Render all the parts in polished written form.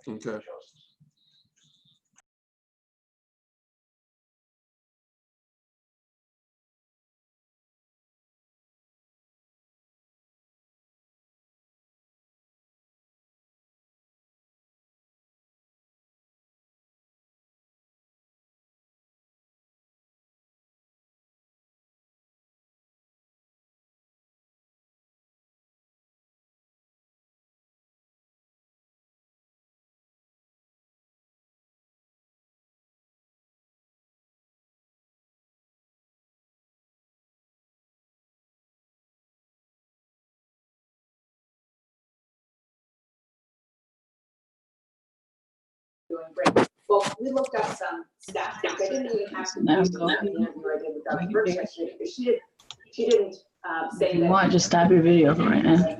Okay. Doing great. Well, we looked up some stats. I didn't even have to do the interview I did with Dr. Brooks yesterday because she didn't say If you that. want, just stop your video for right now.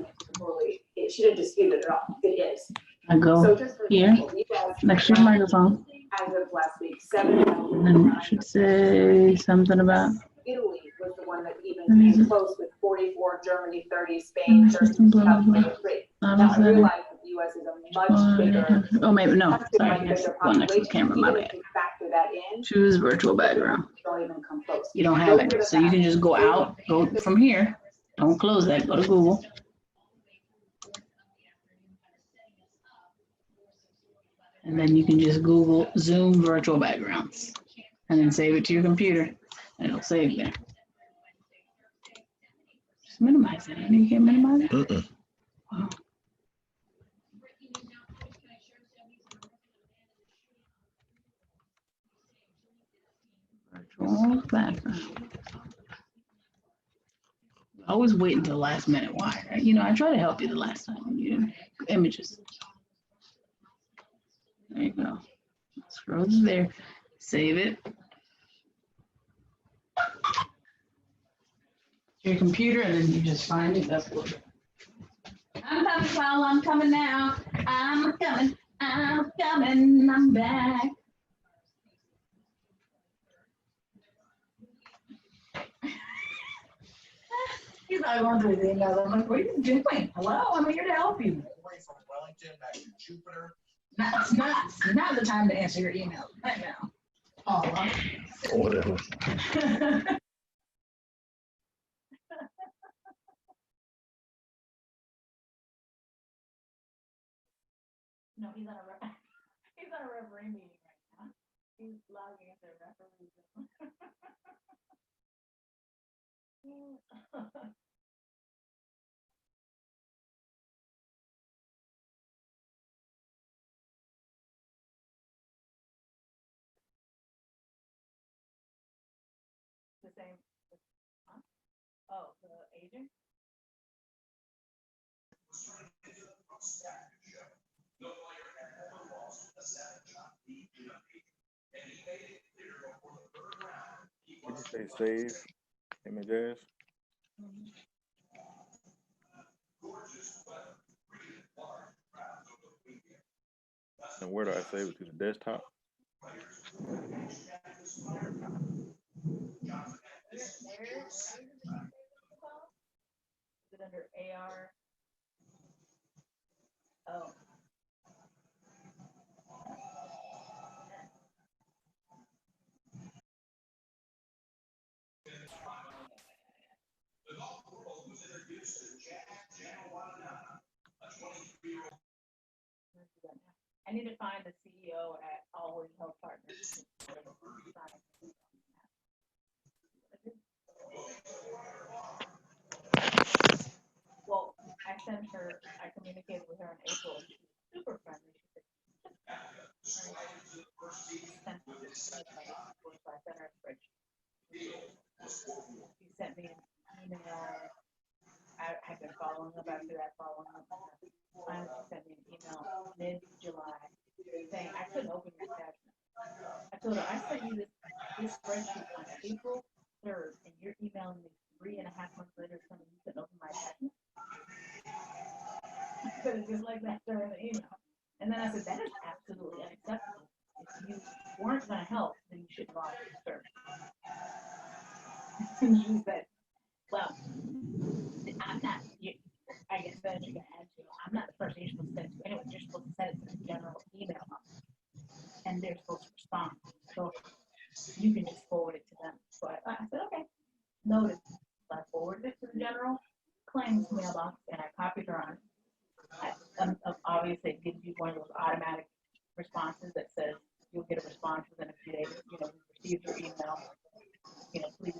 She didn't dispute it at all. It is. I go So just for here, example, you guys, next to your microphone, as of last week, 7 and then it should say something about Italy was the one that even came close with 44, Germany 30, Spain 30, South Korea 3. Now I realize that the U.S. is a much bigger. Oh, maybe no. Much Sorry, that's bigger one next to the population. camera. My Even bad. if you factor that in, Choose virtual background. don't even come close. You don't have it, so you can just go out, go from here. Don't close that. Go to Google. And then you can just Google Zoom virtual backgrounds, and then save it to your computer, and it'll save there. Just minimize it. You can't minimize it. Wow. Virtual background. I always wait until the last minute. Why? You know, I try to help you the last time. You images. There you go. Scroll to there. Save it. Your computer, and then you just find it. That's what. I'm coming, Paul. I'm coming now. I'm coming. I'm coming. I'm back. He's not going through the email. I'm like, what are you doing? Hello, I'm here to help you. From Wellington back to Jupiter. Not the time to answer your email right now. Oh, Whatever. No, he's on a referee meeting right now. He's logging into the referee Zoom. The same. Huh? Oh, the agent? Did you say save images? And where do I save it to the desktop? Is it under AR? Oh. I need to find the CEO at Always Health Partners. Well, I sent her, I communicated with her in April, and she was super friendly. She sent her spreadsheet. She sent me an email. I had been following up after that, Finally, she sent me an email mid-July saying I couldn't open your attachment. I told her I sent you this spreadsheet on April 3rd, and you're emailing me 3.5 months later telling me you couldn't open my attachment. I said it just like that during the email. And then I said, that is absolutely unacceptable. If you weren't going to help, then you should log your service. And she said, well, I'm not, I guess that you can add to, I'm not the person you're supposed to send it to anyway. You're supposed to send it to the general email. notice. So I forwarded it to the general claims mailbox and I copied her on it. Obviously, it gives you one of those automatic responses that says you'll get a response within a few days. You know, we received your email. You know, please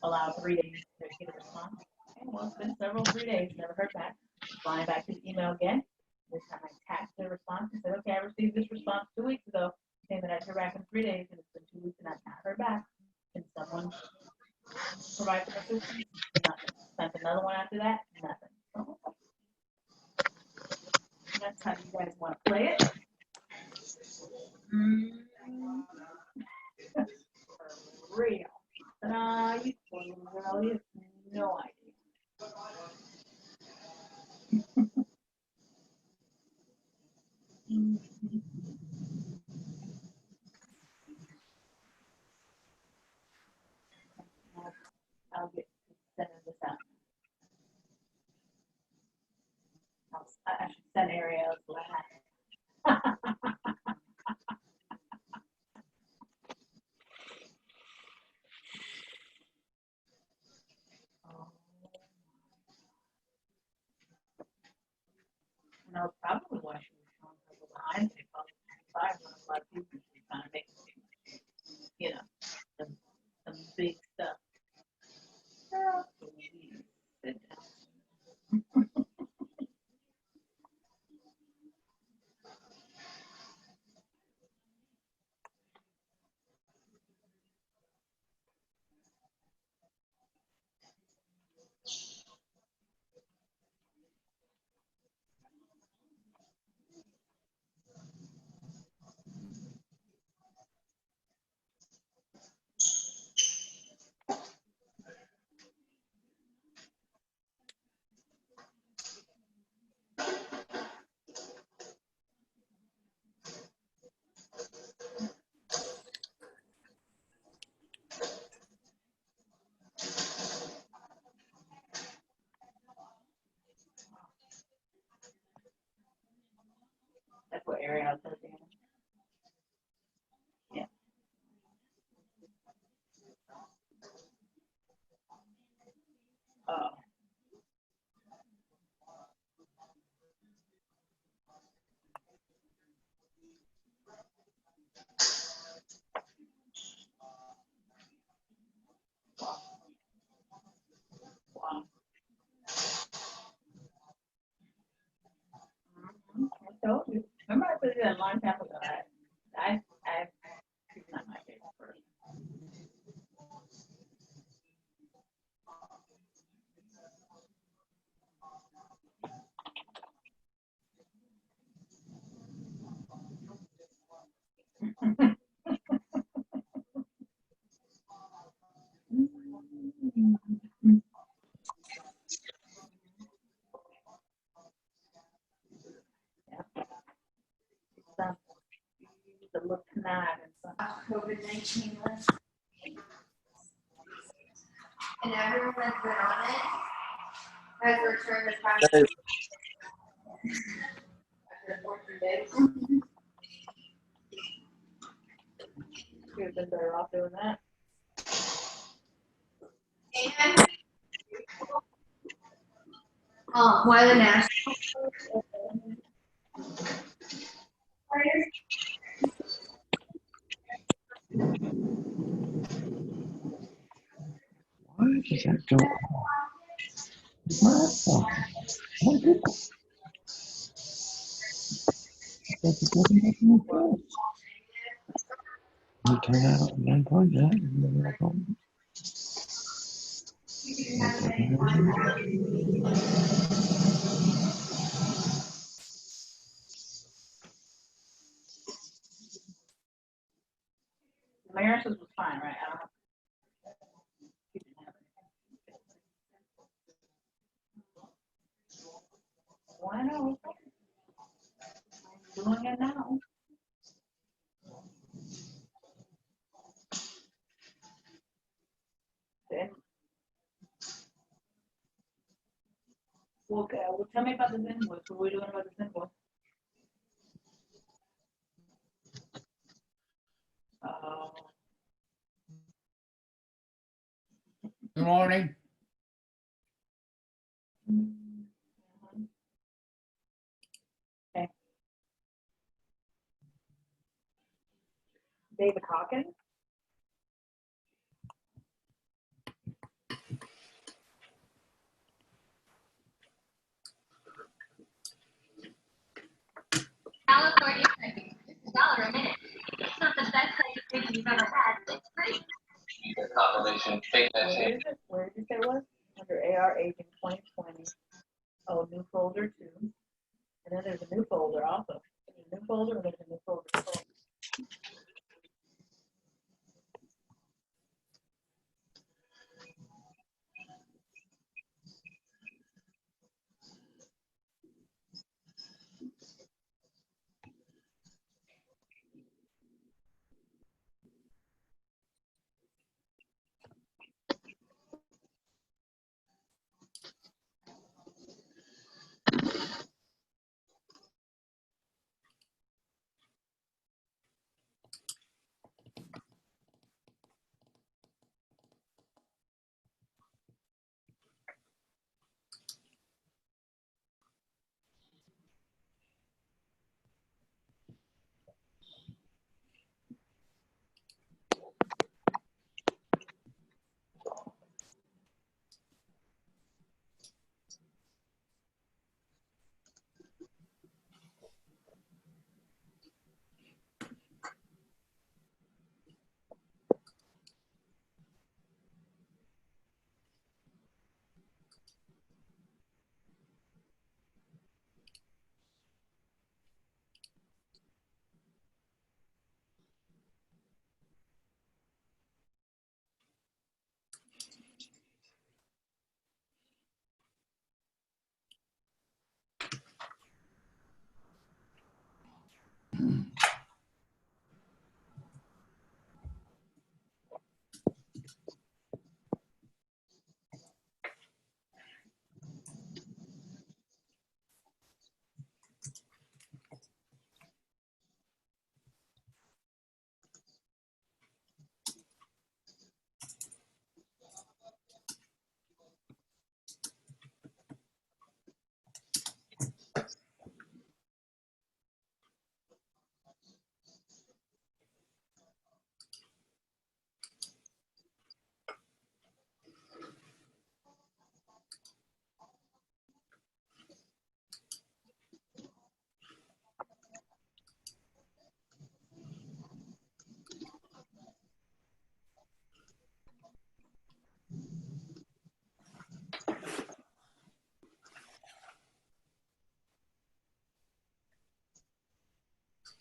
allow 3 days to get a response. And well, it's been 3 days, never heard back. Flying back to the email again. This time I tapped the response and said, okay, I received this response 2 weeks ago, saying that I'd hear back in 3 days, and it's been 2 weeks and I've not heard back. Can someone provide some assistance? Nothing. Sent another one after that, nothing. So, that's how you guys want to play it. For real. You girl, you have no idea. I'll get sending this out. I should send Ariel's laugh. And I was probably why she was showing her behind me. Probably a lot of people were trying to make it, you know, some big stuff. Girl, please sit down. That's what Ariel said. Yeah. Oh. Wow. I told you. Remember I said that a long time ago. She's not my favorite person. Yeah. To look conniving. COVID-19 list. And everyone that's been on it has returned the password. After 14 days. Should have been better off doing that. And why the national? Why does that go on? What did that doesn't make any sense. You turn out and unplug that and then you're home. Marissa's was fine, right? I don't have. She didn't have it. Why not? I'm doing it now. Then, okay, well, tell me about this invoice. What are we doing about this invoice? Good morning. David Hawkins. California cookies, $1 a minute. It's not the best type of cookie you've ever had, but it's free. Confirmation, take that Where shit. is it? Where did you say it was? Under AR Aging 2020. Oh, new folder too. And then there's a new folder also. There's a new folder and there's a new folder.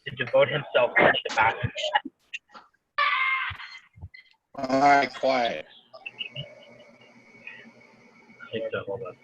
To devote himself to the battle. All right, quiet. I think so, hold on.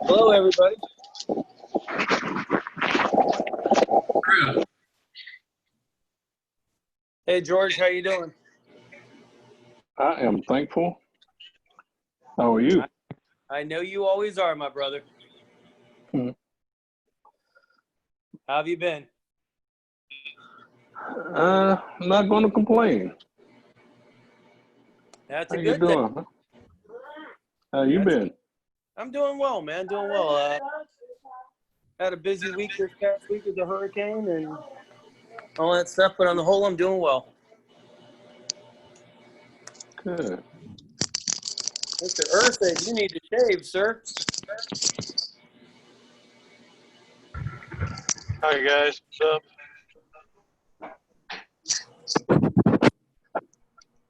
Hello, everybody. Hey, George, how you doing? I am thankful. How are you? I know you always are, my brother. Hmm. How have you been? I'm not going to complain. That's How a you good thing. doing? Huh? How you been? I'm doing well, man. Doing well. Had a busy week this past week with the hurricane and all that stuff, but on the whole, I'm doing well. Good. Mr. Earthig, you need to shave, sir. Hi guys, what's up?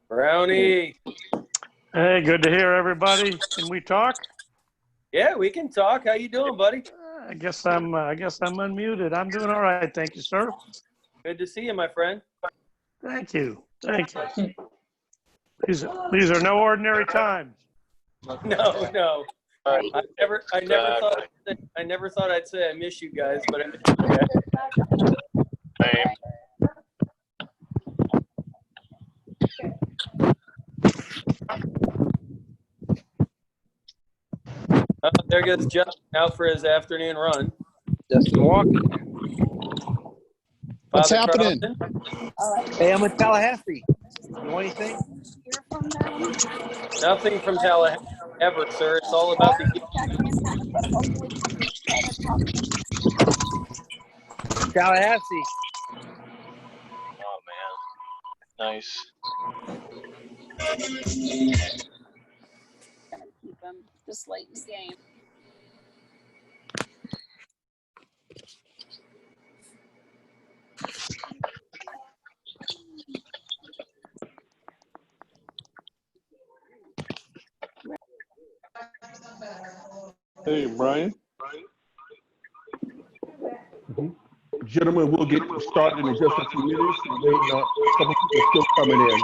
Brownie. Hey, good to hear everybody. Can we talk? Yeah, we can talk. How you doing, buddy? I guess I'm unmuted. I'm doing all right, thank you, sir. Good to see you, my friend. Thank you. Thank you. These are no ordinary times. No. I never thought I'd say I miss you guys, but I miss you guys. Same. There goes Justin out for his afternoon run. Justin walking. What's Father happening? Carlson? Hey, I'm in Tallahassee. You want anything? Nothing from Tallahassee ever, sir. It's all about the Tallahassee. Oh man, nice. Keep them just late in the game. Hey, Brian. Gentlemen, we'll get started in just a few minutes. We're waiting on a couple people still coming in.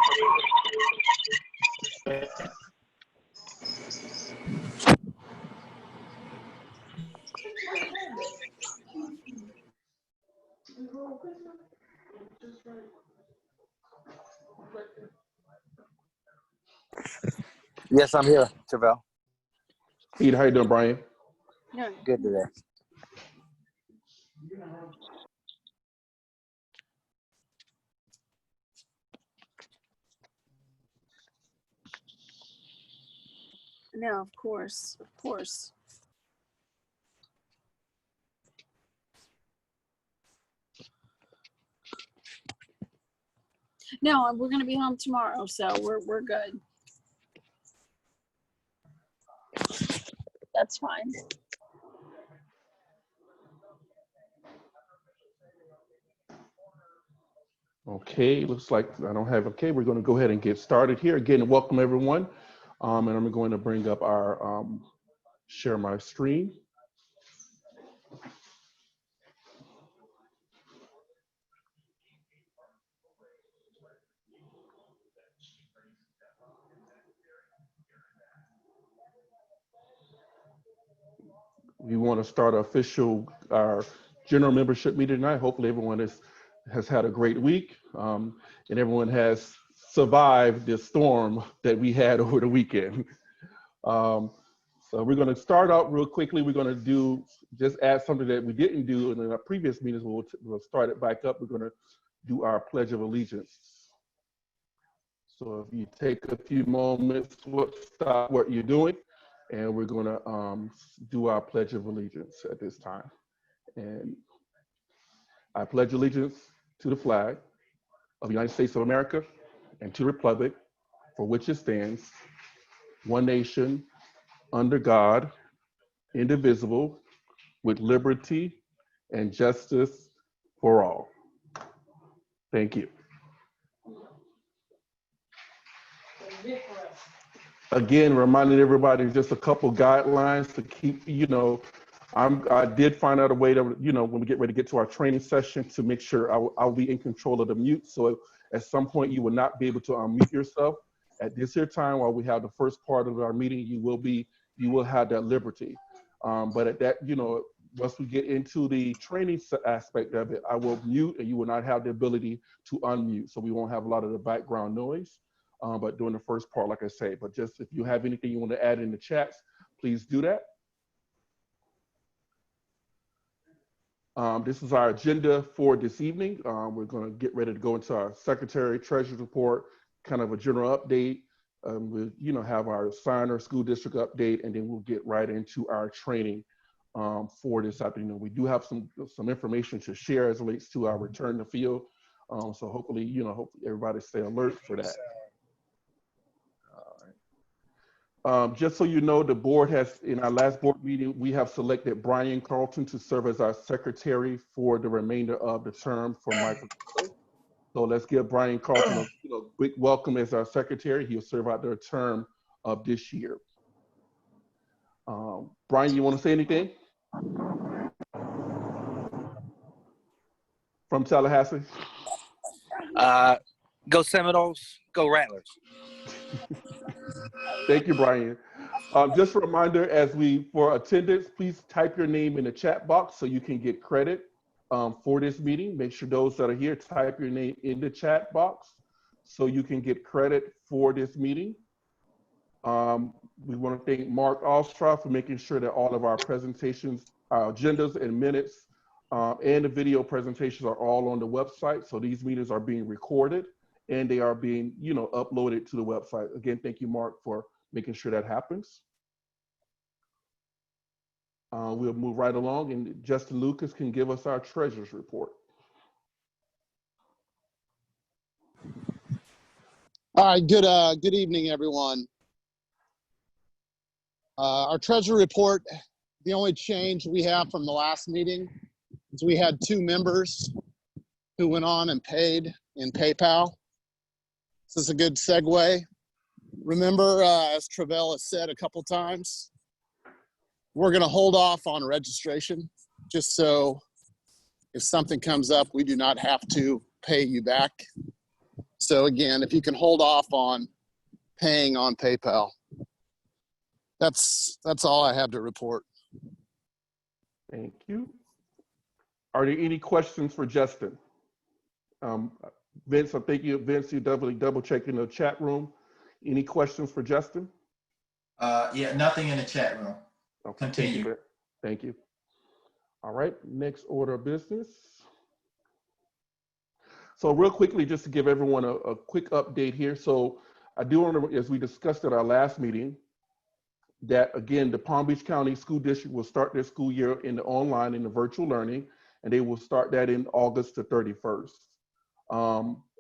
Yes, I'm here, Tervel. Pete, how you doing, Brian? No. Good today. No, of course. No, we're gonna be home tomorrow, so we're good. That's fine. Okay, looks like I don't have, okay, we're gonna go ahead and get started here. Again, welcome everyone. And I'm going to bring up our, share my screen. We want to start our general membership meeting tonight. Hopefully everyone has had a great week and everyone has survived this storm that we had over the weekend. So we're going to start out real quickly. We're going to just add something that we didn't do in our previous meetings. We'll start it back up. We're going to do our Pledge of Allegiance. So if you take a few moments, stop what you're doing, and we're going to do our Pledge of Allegiance at this time. And I pledge allegiance to the flag of the United States of America and to the republic for which it stands, one nation, under God, indivisible, with liberty and justice for all. Thank you. Again, reminding everybody just a couple guidelines to keep, I did find out a way to, when we get ready to get to our training session, to make sure I'll be in control of the mute. So at some point you will not be able to unmute yourself. At this here time, while we have the first part of our meeting, you will have that liberty. But at that, once we get into the training aspect of it, I will mute and you will not have the ability to unmute. So we won't have a lot of the background noise. But during the first part, like I say, but just if you have anything you want to add in the chats, please do that. This is our agenda for this evening. We're going to get ready to go into our Secretary Treasurer's report, kind of a general update. We'll, have our signer school district update, and then we'll get right into our training for this afternoon. We do have some information to share as it relates to our return to field. So hopefully, hopefully everybody stay alert for that. Just so you know, the board has, in our last board meeting, we have selected Brian Carlton to serve as our secretary for the remainder of the term for Michael. So let's give Brian Carlton a quick welcome as our secretary. He'll serve out the term of this year. Brian, you want to say anything? From Tallahassee? Go Seminoles, go Rattlers. Thank you, Brian. Just a reminder, for attendance, please type your name in the chat box so you can get credit for this meeting. Make sure those that are here type your name in the chat box so you can get credit for this meeting. We want to thank Mark Ostroff for making sure that all of our presentations, our agendas and minutes, and the video presentations are all on the website. So these meetings are being recorded and they are being, uploaded to the website. Again, thank you, Mark, for making sure that happens. We'll move right along, and Justin Lucas can give us our treasurer's report. All right, good evening, everyone. Our treasury report, the only change we have from the last meeting is we had 2 members who went on and paid in PayPal. This is a good segue. Remember, as Travell has said a couple times, we're going to hold off on registration just so if something comes up, we do not have to pay you back. So again, if you can hold off on paying on PayPal. That's all I have to report. Thank you. Are there any questions for Justin? Vince, I think Vince, you double check in the chat room. Any questions for Justin? Yeah, nothing in the chat room. Okay, continue. Thank you. All right, next order of business. So real quickly, just to give everyone a quick update here. So I do want to, as we discussed at our last meeting, that again, the Palm Beach County School District will start their school year in the online, in the virtual learning, and they will start that in August the 31st.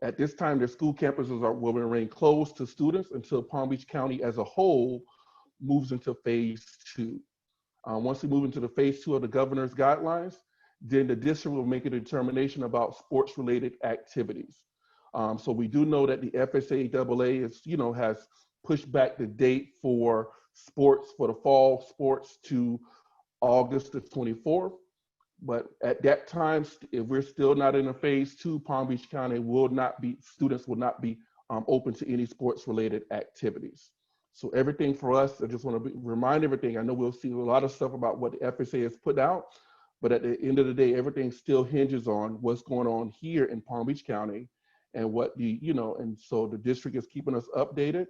At this time, their school campuses will remain closed to students until Palm Beach County as a whole moves into phase 2. Once we move into the phase 2 of the governor's guidelines, then the district will make a determination about sports-related activities. So we do know that the FSAAA is, has pushed back the date for sports, for the fall sports, to August the 24th. But at that time, if we're still not in a phase 2, Palm Beach County students will not be open to any sports-related activities. So everything for us, I just want to remind everything. I know we'll see a lot of stuff about what the FSA has put out, but at the end of the day, everything still hinges on what's going on here in Palm Beach County and what and so the district is keeping us updated.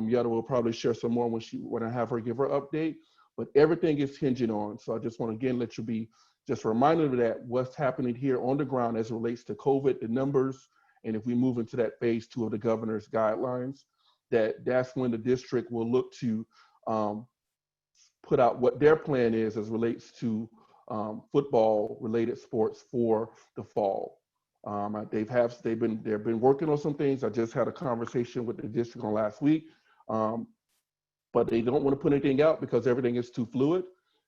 Yada will probably share some more when I have her give her update, but everything is hinging on. So I just want to again let you be just reminded of that, what's happening here on the ground as it relates to COVID, the numbers, and if we move into that phase 2 of the governor's guidelines, that's when the district will look to put out what their plan is as relates to football related sports for the fall. They've been working on some things. I just had a conversation with the district on last week, but they don't want to put anything out because everything is too fluid.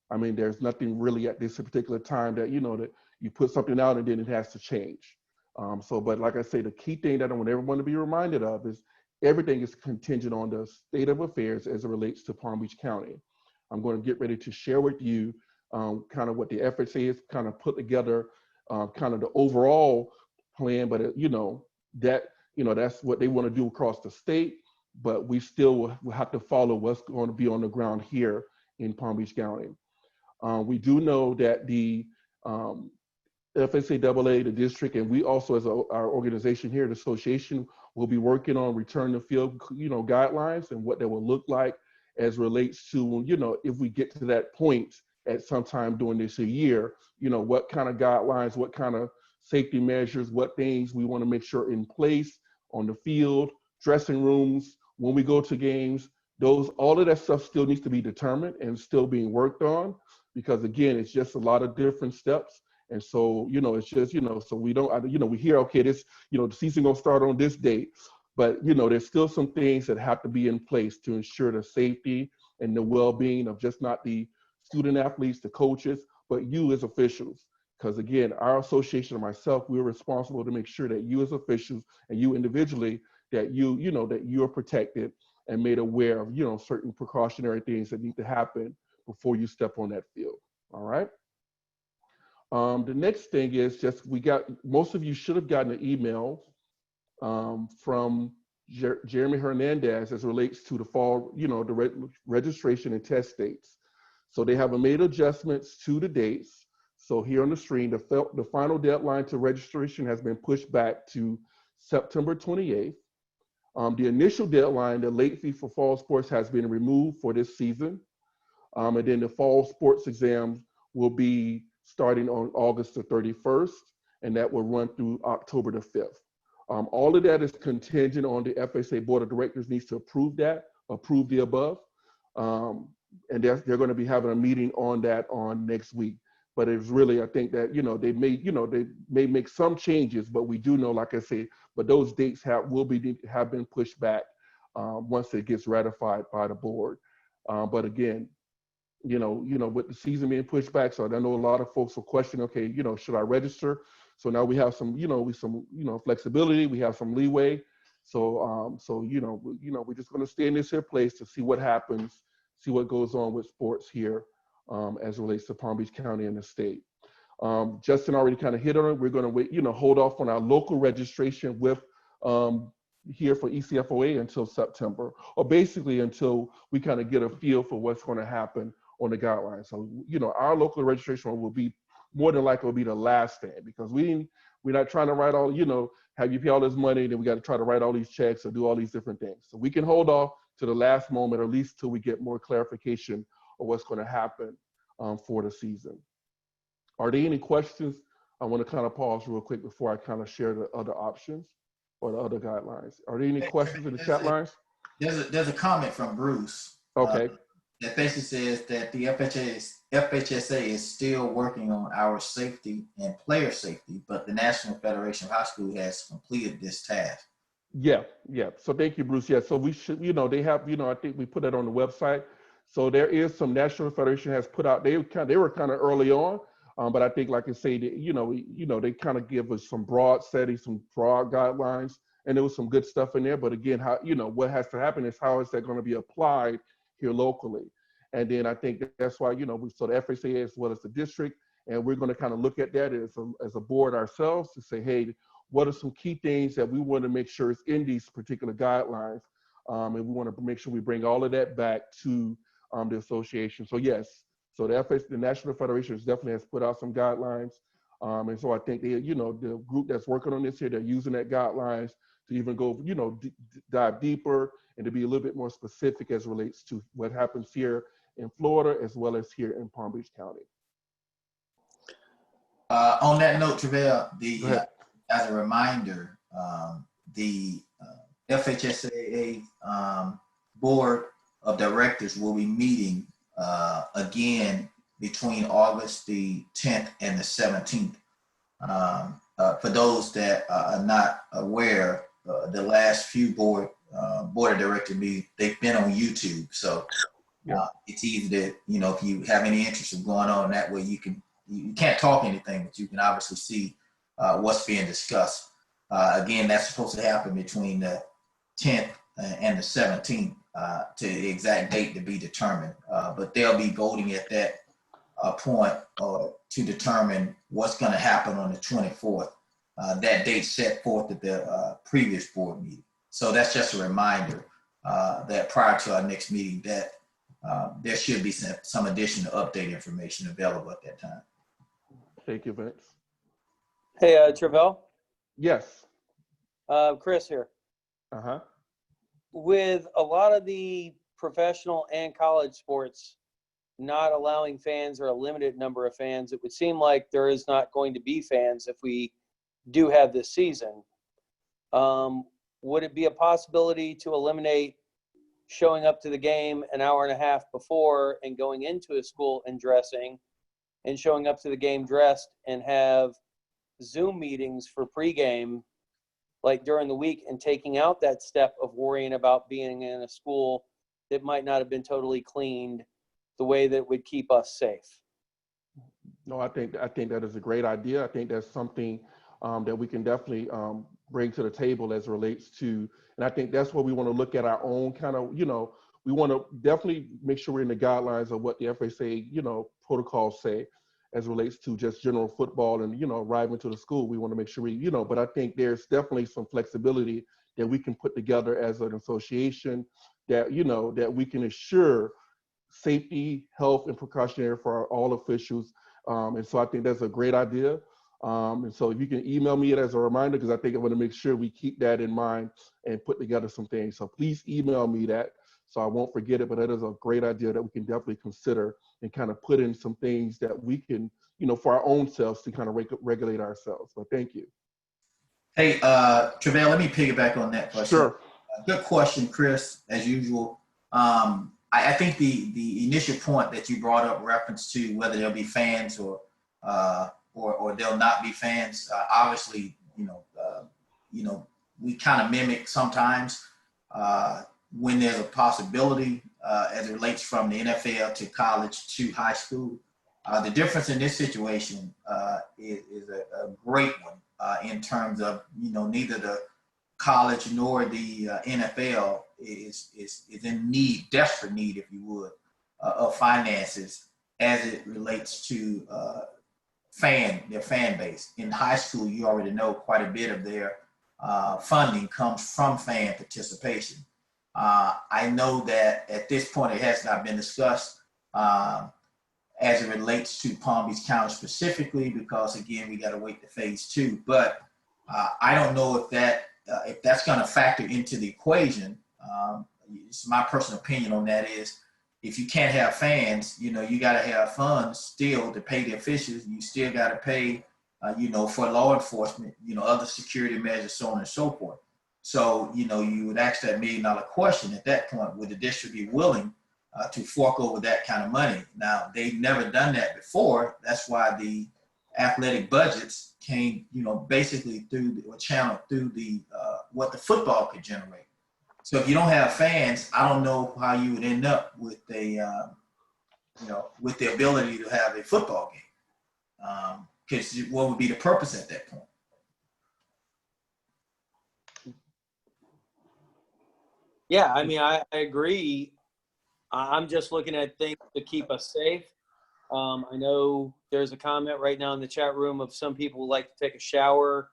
I mean, there's nothing really at this particular time that that you put something out and then it has to change. But like I say, the key thing that I want everyone to be reminded of is everything is contingent on the state of affairs as it relates to Palm Beach County. I'm going to get ready to share with you kind of what the FSA has kind of put together, kind of the overall plan, but that's what they want to do across the state, but we still will have to follow what's going to be on the ground here in Palm Beach County. We do know that the FSAAA, the district, and we also as our organization here, the association, will be working on return to field, guidelines and what that will look like as relates to, if we get to that point at some time during this year, what kind of guidelines, what kind of safety measures, what things we want to make sure in place on the field, dressing rooms, when we go to games, all of that stuff still needs to be determined and still being worked on, because again, it's just a lot of different steps. And so, it's just, so we don't, we hear, okay, this, the season gonna start on this date, but, there's still some things that have to be in place to ensure the safety and the well-being of just not the student athletes, the coaches, but you as officials. Because again, our association and myself, we're responsible to make sure that you as officials and you individually, that that you're protected and made aware of, certain precautionary things that need to happen before you step on that field. All right. The next thing is most of you should have gotten an email from Jeremy Hernandez as it relates to the fall, the registration and test dates. So they have made adjustments to the dates. So here on the screen, the final deadline to registration has been pushed back to September 28th. The initial deadline, the late fee for fall sports, has been removed for this season. And then the fall sports exams will be starting on August the 31st, and that will run through October the 5th. All of that is contingent on the FSA Board of Directors needs to approve the above. And they're going to be having a meeting on that on next week. But it's really, I think that, they may make some changes, but we do know, like I say, but those dates have been pushed back once it gets ratified by the board. But again, with the season being pushed back, so I know a lot of folks will question, okay, should I register? So now we have some, flexibility, we have some leeway. So, we're just going to stay in this here place to see what happens, see what goes on with sports here as it relates to Palm Beach County and the state. Justin already kind of hit on it. We're going to wait, hold off on our local registration with here for ECFOA until September, or basically until we kind of get a feel for what's going to happen on the guidelines. So, our local registration will be more than likely will be the last thing, because we're not trying to write all, have you pay all this money, then we got to try to write all these checks or do all these different things. So we can hold off to the last moment, or at least till we get more clarification of what's going to happen for the season. Are there any questions? I want to kind of pause real quick before I kind of share the other options or the other guidelines. Are there any questions in the chat lines? There's a comment from Bruce. Okay. That basically says that the FHSA is still working on our safety and player safety, but the National Federation of High School has completed this task. Yeah. So thank you, Bruce. Yeah, so we should, they have, I think we put that on the website. So there is some National Federation has put out, they were kind of early on, but I think, like I say, they kind of give us some broad settings, some broad guidelines, and there was some good stuff in there. But again, how, what has to happen is how is that going to be applied here locally? And then I think that's why, so the FSA as well as the district, and we're going to kind of look at that as a board ourselves to say, hey, what are some key things that we want to make sure is in these particular guidelines? And we want to make sure we bring all of that back to the association. So yes, so the National Federation definitely has put out some guidelines. And so I think they, the group that's working on this here, they're using that guidelines to even go, dive deeper and to be a little bit more specific as relates to what happens here in Florida as well as here in Palm Beach County. On that note, Travell, as a reminder, the FHSAA Board of Directors will be meeting again between August the 10th and the 17th. For those that are not aware, the last few board of director meetings, they've been on YouTube. So it's easy to, if you have any interest in going on that way, you can't talk anything, but you can obviously see what's being discussed. Again, that's supposed to happen between the 10th and the 17th to the exact date to be determined. But they'll be voting at that point to determine what's going to happen on the 24th. That date set forth at the previous board meeting. So that's just a reminder that prior to our next meeting, that there should be some additional update information available at that time. Thank you, Vince. Hey, Travell. Yes. Chris here. Uh-huh. With a lot of the professional and college sports not allowing fans or a limited number of fans, it would seem like there is not going to be fans if we do have this season. Would it be a possibility to eliminate showing up to the game an hour and a half before and going into a school and dressing, and showing up to the game dressed, and have Zoom meetings for pregame like during the week, and taking out that step of worrying about being in a school that might not have been totally cleaned the way that would keep us safe? No, I think that is a great idea. I think that's something that we can definitely bring to the table as it relates to, and I think that's what we want to look at our own kind of, we want to definitely make sure we're in the guidelines of what the FSA, protocols say as it relates to just general football and, arriving to the school. We want to make sure we, but I think there's definitely some flexibility that we can put together as an association that, that we can assure safety, health, and precautionary for all officials. And so I think that's a great idea. And so if you can email me it as a reminder, because I think I want to make sure we keep that in mind and put together some things. So please email me that so I won't forget it. But that is a great idea that we can definitely consider and kind of put in some things that we can, for our own selves to kind of regulate ourselves. But thank you. Hey, Travell, let me piggyback on that question. Sure. Good question, Chris, as usual. I think the initial point that you brought up reference to whether there'll be fans or there'll not be fans. Obviously, we kind of mimic sometimes when there's a possibility as it relates from the NFL to college to high school. The difference in this situation is a great one in terms of, neither the college nor the NFL is in need, desperate need, if you would, of finances as it relates to their fan base. In high school, you already know quite a bit of their funding comes from fan participation. I know that at this point it has not been discussed as it relates to Palm Beach County specifically, because again, we got to wait to phase 2. But I don't know if that's going to factor into the equation. It's my personal opinion on that is, if you can't have fans, you got to have funds still to pay the officials. You still got to pay, for law enforcement, other security measures, so on and so forth. So, you would ask that $1 million question at that point: would the district be willing to fork over that kind of money? Now, they've never done that before. That's why the athletic budgets came, basically channeled through the what the football could generate. So if you don't have fans, I don't know how you would end up with with the ability to have a football game. Because what would be the purpose at that point? Yeah, I mean, I agree. I'm just looking at things to keep us safe. I know there's a comment right now in the chat room of some people who like to take a shower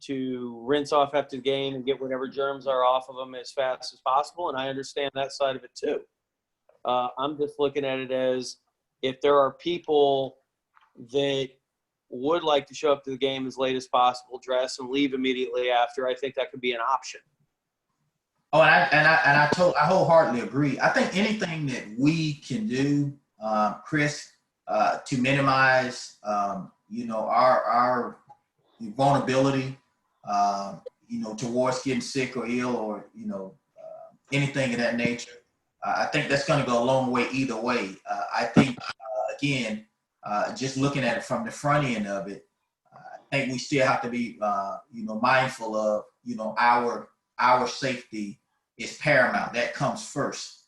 to rinse off after the game and get whatever germs are off of them as fast as possible. And I understand that side of it too. I'm just looking at it as, if there are people that would like to show up to the game as late as possible, dress, and leave immediately after, I think that could be an option. Oh, and I wholeheartedly agree. I think anything that we can do, Chris, to minimize, our vulnerability, towards getting sick or ill or, anything of that nature. I think that's going to go a long way either way. I think, again, just looking at it from the front end of it, I think we still have to be, mindful of, our safety is paramount. That comes first.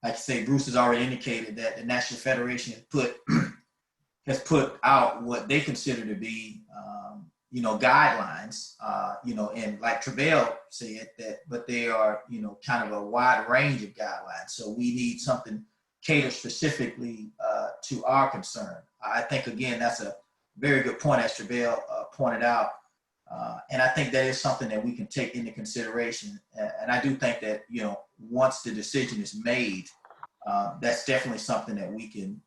Like I say, Bruce has already indicated that the National Federation has put out what they consider to be, guidelines, and like Travell said that, but they are, kind of a wide range of guidelines. So we need something catered specifically to our concern. I think, again, that's a very good point, as Travell pointed out. And I think that is something that we can take into consideration. And I do think that, once the decision is made, that's definitely something that we can,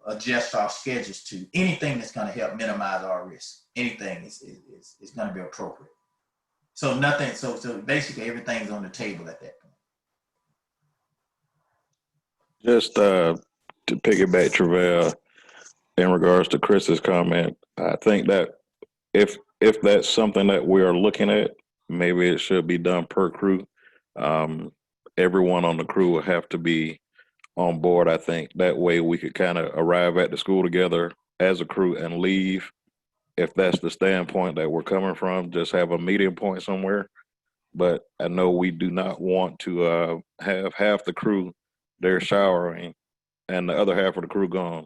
adjust our schedules to. Anything that's going to help minimize our risk, anything is going to be appropriate. So nothing. So basically, everything's on the table at that point. Just to piggyback, Travell, in regards to Chris's comment, I think that if that's something that we are looking at, maybe it should be done per crew. Everyone on the crew will have to be on board. I think that way we could kind of arrive at the school together as a crew and leave. If that's the standpoint that we're coming from, just have a meeting point somewhere. But I know we do not want to have half the crew there showering and the other half of the crew gone.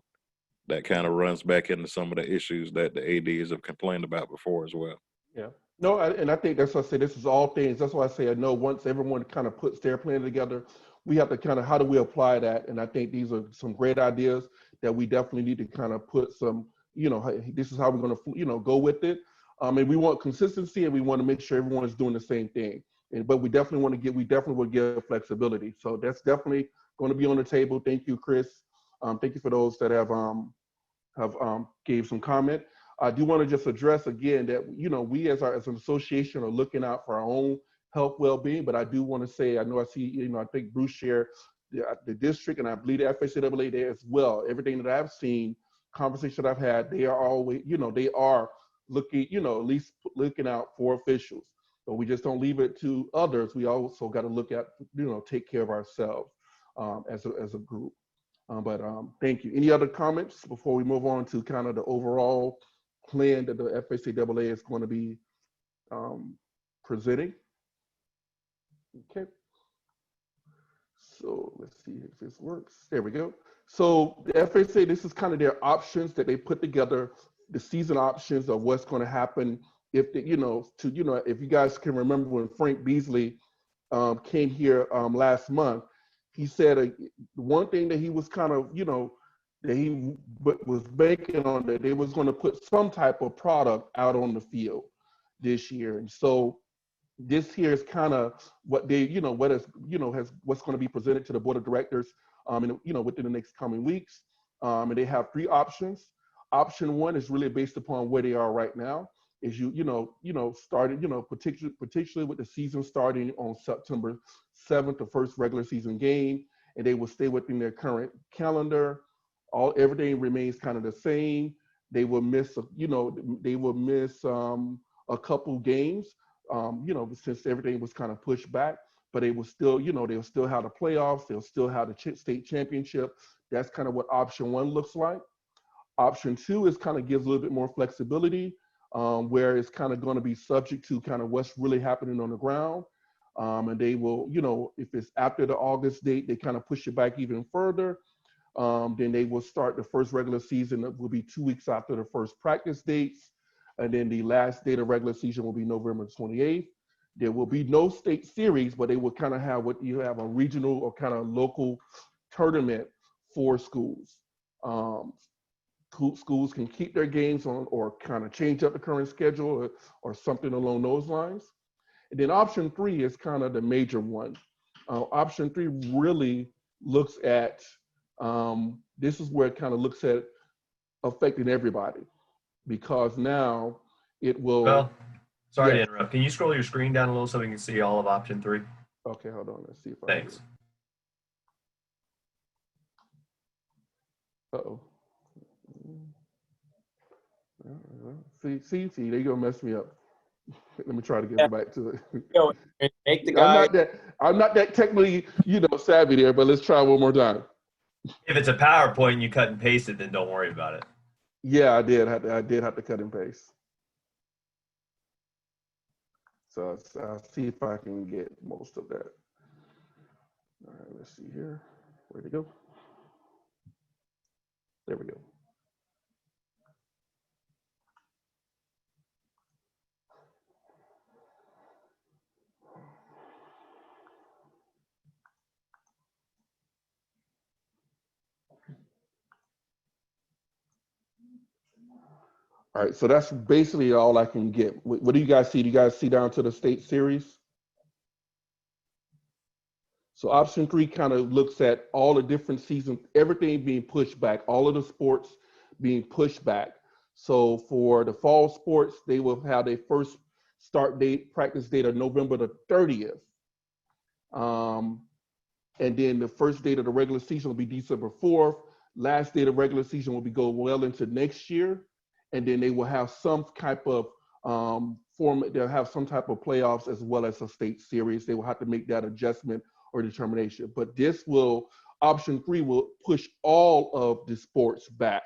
That kind of runs back into some of the issues that the ADs have complained about before as well. Yeah. No, and I think that's why I say this is all things. That's why I say I know once everyone kind of puts their plan together, we have to kind of, how do we apply that? And I think these are some great ideas that we definitely need to kind of put some, this is how we're going to, go with it. And we want consistency, and we want to make sure everyone is doing the same thing. But we definitely will give flexibility. So that's definitely going to be on the table. Thank you, Chris. Thank you for those that have gave some comment. I do want to just address again that, we as an association are looking out for our own health, well-being, but I do want to say, I know I see, I think Bruce shared the district, and I believe the FHCAA there as well. Everything that I've seen, conversation I've had, they are always, they are looking, at least looking out for officials. But we just don't leave it to others. We also got to look at, take care of ourselves as a group. But thank you. Any other comments before we move on to kind of the overall plan that the FHCAA is going to be presenting? Okay. So let's see if this works. There we go. So the FHA, this is kind of their options that they put together, the season options of what's going to happen if if you guys can remember when Frank Beasley came here last month. He said one thing that he was kind of, that he was banking on, that they was going to put some type of product out on the field this year. And so this here is kind of what they, what's going to be presented to the board of directors, within the next coming weeks. And they have 3 options. Option 1 is really based upon where they are right now. Is starting, particularly with the season starting on September 7th, the first regular season game, and they will stay within their current calendar. Everything remains kind of the same. They will miss, a couple games, since everything was kind of pushed back. But they will still, they'll still have the playoffs. They'll still have the state championship. That's kind of what option 1 looks like. Option 2 is kind of gives a little bit more flexibility, where it's kind of going to be subject to kind of what's really happening on the ground. And they will, if it's after the August date, they kind of push it back even further. Then they will start the first regular season. That will be 2 weeks after the first practice dates. And then the last date of regular season will be November 28th. There will be no state series, but they will kind of have what you have, a regional or kind of local tournament for schools. Schools can keep their games on or kind of change up the current schedule or something along those lines. And then option 3 is kind of the major one. Option 3 really looks at, this is where it kind of looks at affecting everybody, because now it will. Well, sorry to interrupt. Can you scroll your screen down a little so we can see all of option 3? Okay, hold on. Let's see if Thanks. Uh-oh. See, they're gonna mess me up. Let me try to get back to it. Make the guy. I'm not that technically, savvy there, but let's try one more time. If it's a PowerPoint and you cut and paste it, then don't worry about it. Yeah, I did have to cut and paste. So I'll see if I can get most of that. All right, let's see here. Where'd it go? There we go. All right, so that's basically all I can get. What do you guys see? Do you guys see down to the state series? So option 3 kind of looks at all the different seasons, everything being pushed back, all of the sports being pushed back. So for the fall sports, they will have their first start date, practice date of November the 30th. And then the first date of the regular season will be December 4th. Last date of regular season will be go well into next year. And then they will have some type of format, they'll have some type of playoffs as well as a state series. They will have to make that adjustment or determination. But this will, option 3 will push all of the sports back.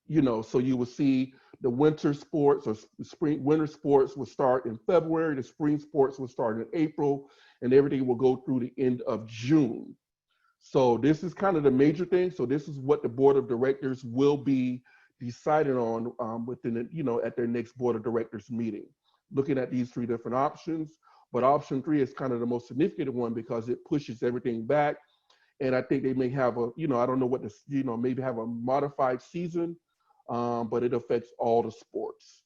You know, so you will see the winter sports or winter sports will start in February, the spring sports will start in April, and everything will go through the end of June. So this is kind of the major thing. So this is what the board of directors will be deciding on within, at their next board of directors meeting, looking at these 3 different options. But option 3 is kind of the most significant one because it pushes everything back. And I think they may have a, I don't know what this, maybe have a modified season, but it affects all the sports.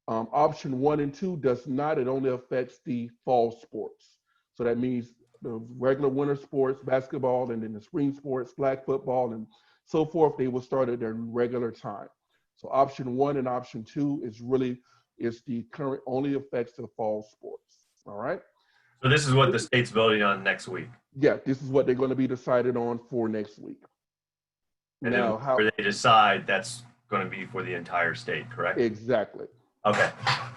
Option 1 and 2 does not, it only affects the fall sports. So that means the regular winter sports, basketball, and then the spring sports, flag football, and so forth, they will start at their regular time. So option 1 and option 2 is the current, only affects the fall sports, all right? So this is what the state's voting on next week. Yeah, this is what they're gonna be decided on for next week. And now, then how where they decide, that's going to be for the entire state, correct? Exactly. Okay.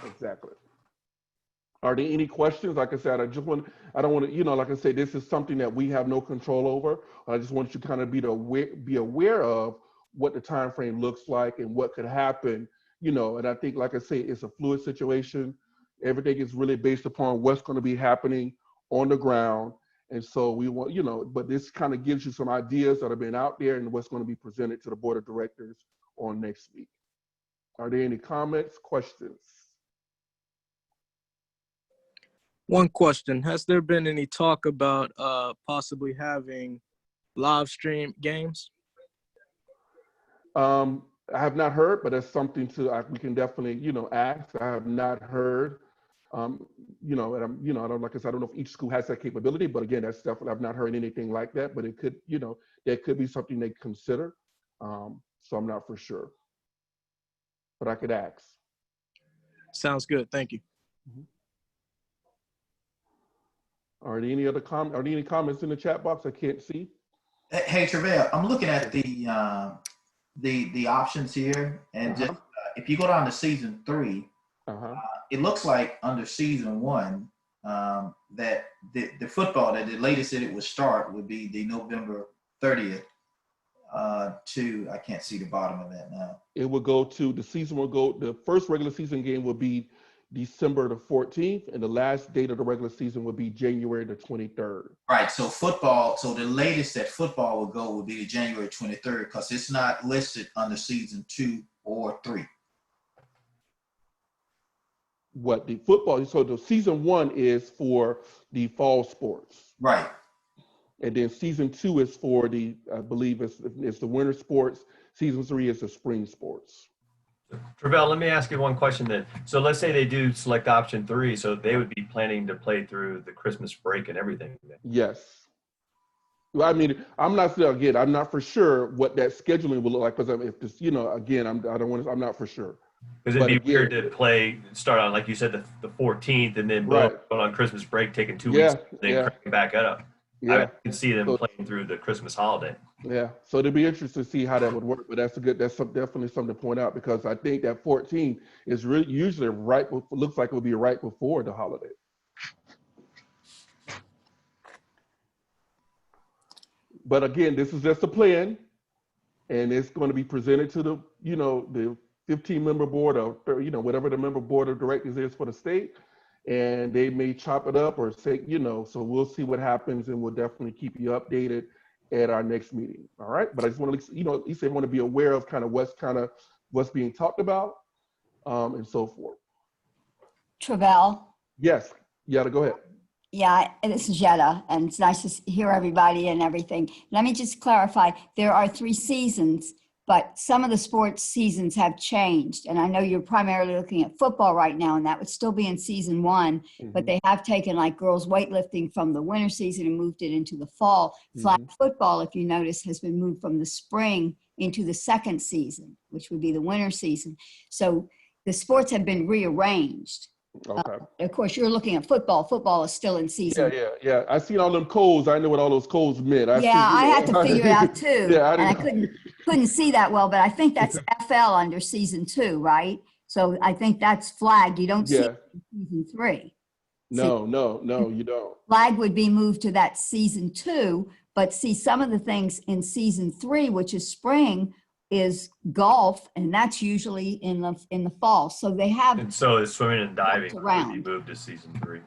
Exactly. Are there any questions? Like I said, I don't want to, like I said, this is something that we have no control over. I just want you to kind of be aware of what the time frame looks like and what could happen, and I think, like I say, it's a fluid situation. Everything is really based upon what's going to be happening on the ground. And so we want, but this kind of gives you some ideas that have been out there and what's going to be presented to the board of directors on next week. Are there any comments, questions? One question, has there been any talk about possibly having live stream games? I have not heard, but that's something we can definitely, ask. I have not heard, and I don't, like I said, I don't know if each school has that capability, but again, that's definitely, I've not heard anything like that, but it could, that could be something they consider. So I'm not for sure, but I could ask. Sounds good, thank you. Mm-hmm. Are there any other are there any comments in the chat box I can't see? Hey, Travell, I'm looking at the options here, and just if you go down to season 3, it looks like under season 1 that the football, that the latest that it would start would be the November 30th to, I can't see the bottom of that now. It will go to, the season will go, the first regular season game will be December the 14th, and the last date of the regular season will be January the 23rd. Right, so football, so the latest that football will go will be January 23rd, because it's not listed under season 2 or 3. What the football, so the season 1 is for the fall sports. Right. And then season 2 is for the, I believe it's the winter sports. Season 3 is the spring sports. Travell, let me ask you one question then. So let's say they do select option 3, so they would be planning to play through the Christmas break and everything. Yes. Well, I mean, I'm not for sure what that scheduling will look like, because if this, again, I'm not for sure. Because it'd be weird to start on, like you said, the 14th, and then going on Christmas break, taking 2 weeks, then cranking back up. Yeah. I can see them playing through the Christmas holiday. Yeah, so it'll be interesting to see how that would work, but that's definitely something to point out, because I think that 14 is really usually looks like it will be right before the holiday. But again, this is just a plan, and it's going to be presented to the, the 15-member board, or whatever the member board of directors is for the state, and they may chop it up or say, so we'll see what happens, and we'll definitely keep you updated at our next meeting. All right, but I just want to, at least everyone to be aware of what's being talked about, and so forth. Travell. Yes, Yetta, go ahead. Yeah, this is Yetta, and it's nice to hear everybody and everything. Let me just clarify, there are 3 seasons, But some of the sports seasons have changed. And I know you're primarily looking at football right now, and that would still be in season 1, but they have taken like girls weightlifting from the winter season and moved it into the fall. Flag football, if you notice, has been moved from the spring into the second season, which would be the winter season. So the sports have been rearranged. Okay. Of course, you're looking at football. Football is still in season. Yeah. I seen all them codes. I know what all those codes meant. I had to figure it out too. Yeah, and I couldn't see that well, but I think that's FL under season 2, right? So I think that's flag. You don't see it in season 3. No, you don't. Flag would be moved to that season 2, but see some of the things in season 3, which is spring, is golf, and that's usually in the fall. So they have. And so swimming and diving would around. be moved to season 3.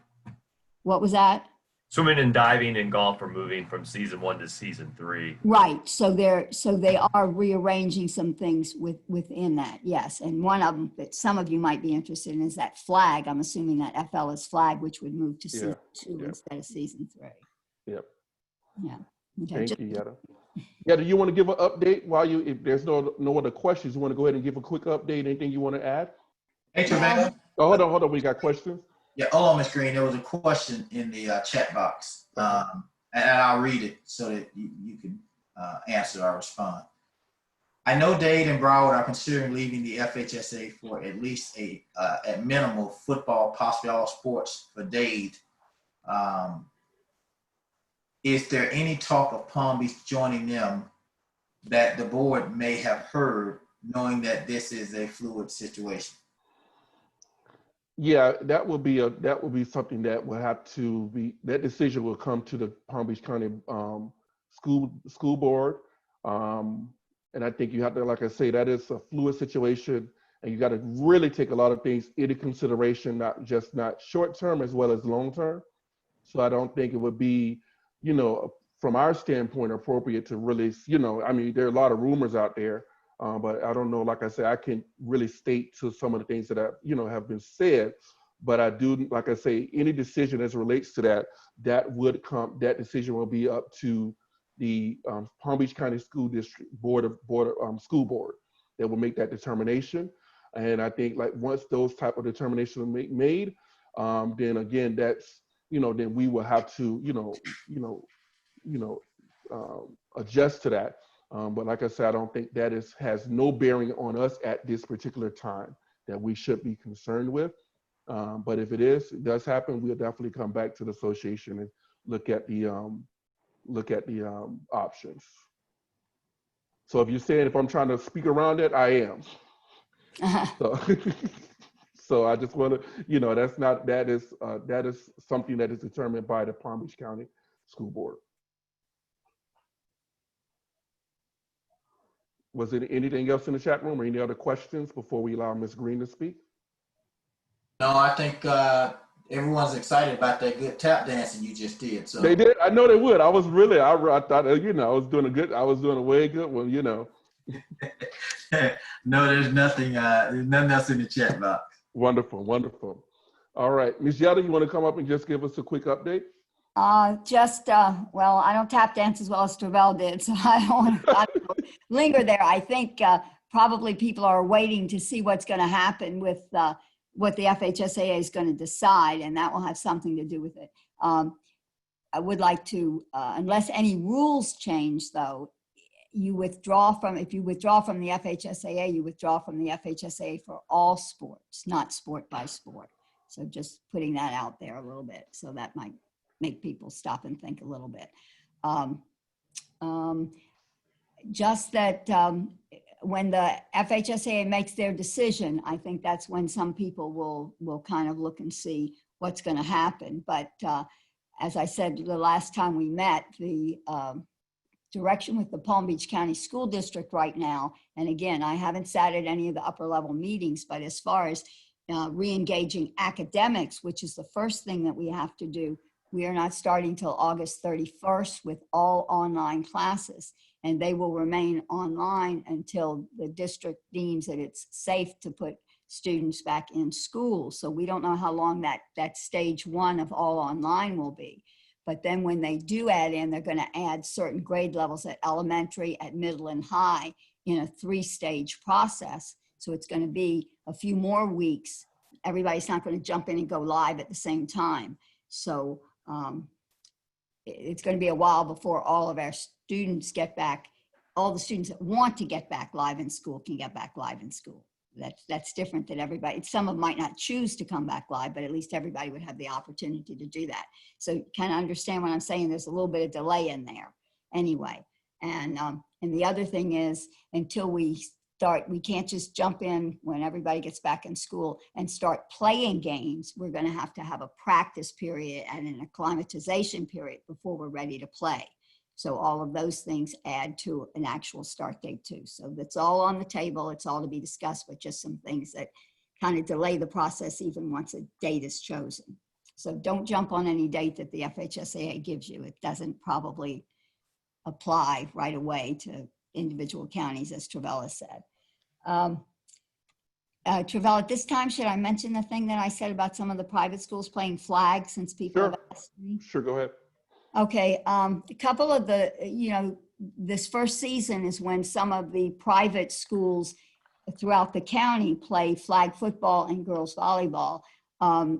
What was that? Swimming and diving and golf are moving from season 1 to season 3. Right. So they are rearranging some things within that. Yes. And one of them that some of you might be interested in is that flag. I'm assuming that FL is flag, which would move to season 2 instead of season 3. Yep. Yeah. Okay. Thank you, Yetta. Yetta, you want to give an update while if there's no other questions, you want to go ahead and give a quick update? Anything you want to add? Hey, Trevor. Oh, hold on. We got questions. Yeah, hold on, Ms. Green. There was a question in the chat box, and I'll read it so that you can answer or respond. I know Dade and Broward are considering leaving the FHSA for at least at minimal football, possibly all sports for Dade. Is there any talk of Palm Beach joining them that the board may have heard, knowing that this is a fluid situation? Yeah, that would be something that will have to be, that decision will come to the Palm Beach County school board. And I think you have to, like I say, that is a fluid situation, and you got to really take a lot of things into consideration, not short term as well as long term. So I don't think it would be, from our standpoint, appropriate to really, I mean, there are a lot of rumors out there. But I don't know, like I said, I can't really state to some of the things that have been said, but I do, like I say, any decision as it relates to that decision will be up to the Palm Beach County School District School Board that will make that determination. And I think like once those type of determinations are made, then again, that's, then we will have to, adjust to that. But like I said, I don't think that has no bearing on us at this particular time that we should be concerned with. But if it does happen, we'll definitely come back to the association and look at the options. So if you're saying if I'm trying to speak around it, I am. So I just want to, that is something that is determined by the Palm Beach County School Board. Was there anything else in the chat room or any other questions before we allow Ms. Green to speak? No, I think everyone's excited about that good tap dancing you just did. So they did. I know they would. I was really. I thought I was doing a way good one. No, there's nothing. There's nothing else in the chat box. Wonderful. All right, Ms. Yetta, you want to come up and just give us a quick update? Well, I don't tap dance as well as Travell did, so I don't want to linger there. I think probably people are waiting to see what's going to happen with what the FHSAA is going to decide, and that will have something to do with it. I would like to, unless any rules change, though, if you withdraw from the FHSAA, you withdraw from the FHSAA for all sports, not sport by sport. So just putting that out there a little bit, so that might make people stop and think a little bit. Just that when the FHSAA makes their decision, I think that's when some people will kind of look and see what's going to happen. But as I said the last time we met, the direction with the Palm Beach County School District right now, and again, I haven't sat at any of the upper level meetings, but as far as re-engaging academics, which is the first thing that we have to do, we are not starting till August 31st with all online classes, and they will remain online until the district deems that it's safe to put students back in school. So we don't know how long that stage 1 of all online will be. But then when they do add in, they're going to add certain grade levels at elementary, at middle and high, in a 3-stage process. So it's going to be a few more weeks. Everybody's not going to jump in and go live at the same time. So it's going to be a while before all of our students get back. All the students that want to get back live in school can get back live in school. That's different than everybody. Some of them might not choose to come back live, but at least everybody would have the opportunity to do that. So kind of understand what I'm saying. There's a little bit of delay in there anyway. And the other thing is, until we start, we can't just jump in when everybody gets back in school and start playing games. We're going to have a practice period and an acclimatization period before we're ready to play. So all of those things add to an actual start date too. So that's all on the table. It's all to be discussed, but just some things that kind of delay the process even once a date is chosen. So don't jump on any date that the FHSAA gives you. It doesn't probably apply right away to individual counties, as Travella said. Travella, at this time, should I mention the thing that I said about some of the private schools playing flag, since people have asked me? Sure, go ahead. Okay, a couple of the, this first season is when some of the private schools throughout the county play flag football and girls volleyball.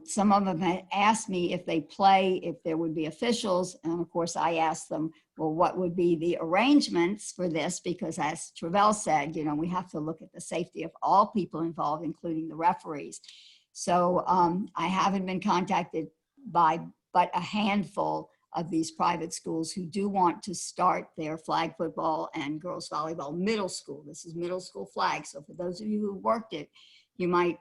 Some of them had asked me if they play, if there would be officials. And of course I asked them, well, what would be the arrangements for this? Because as Travell said, we have to look at the safety of all people involved, including the referees. So I haven't been contacted by but a handful of these private schools who do want to start their flag football and girls volleyball middle school. This is middle school flag. So for those of you who worked it, you might,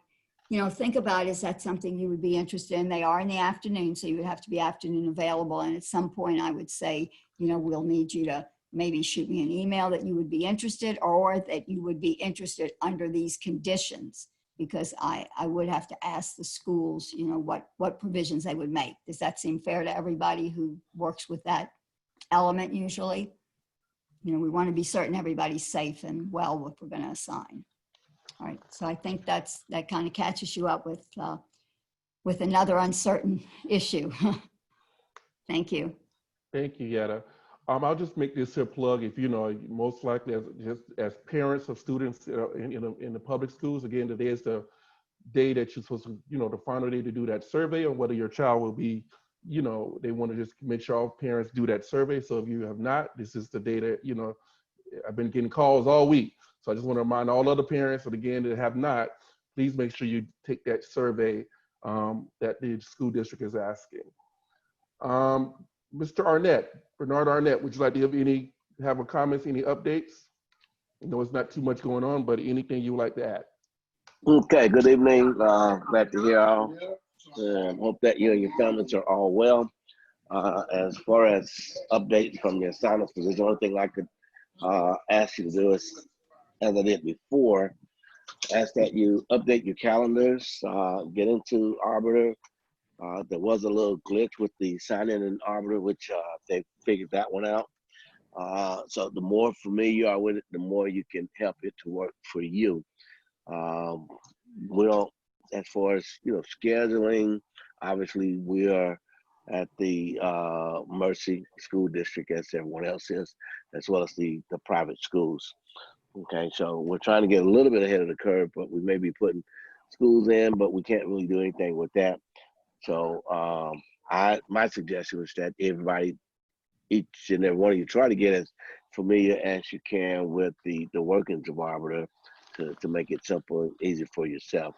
think about, is that something you would be interested in? They are in the afternoon, so you would have to be afternoon available. And at some point I would say, we'll need you to maybe shoot me an email that you would be interested, or that you would be interested under these conditions, because I would have to ask the schools, what provisions they would make. Does that seem fair to everybody who works with that element usually? We want to be certain everybody's safe and well what we're going to assign. All right, so I think that kind of catches you up with another uncertain issue. Thank you. Thank you, Yetta. I'll just make this a plug. If most likely as parents of students in the public schools, again, today is the day that you're supposed to, the final day to do that survey on whether your child will be, they want to just make sure all parents do that survey. So if you have not, this is the day that, I've been getting calls all week. So I just want to remind all other parents, and again, that have not, please make sure you take that survey that the school district is asking. Mr. Arnett, Bernard Arnett, would you like to have a comments, any updates? I know it's not too much going on, but anything you would like to add? Okay, good evening. Glad to hear all. Hope that you and your families are all well. As far as updates from your assignments, because the only thing I could ask you to do is, as I did before, ask that you update your calendars, get into Arbiter. There was a little glitch with the sign-in in Arbiter, which they figured that one out. So the more familiar you are with it, the more you can help it to work for you. We don't, as far as scheduling, obviously we are at the Mercy School District, as everyone else is, as well as the private schools. Okay, so we're trying to get a little bit ahead of the curve, but we may be putting schools in, but we can't really do anything with that. So my suggestion was that everybody, each and every one of you, try to get as familiar as you can with the workings of Arbiter to make it simple and easy for yourself.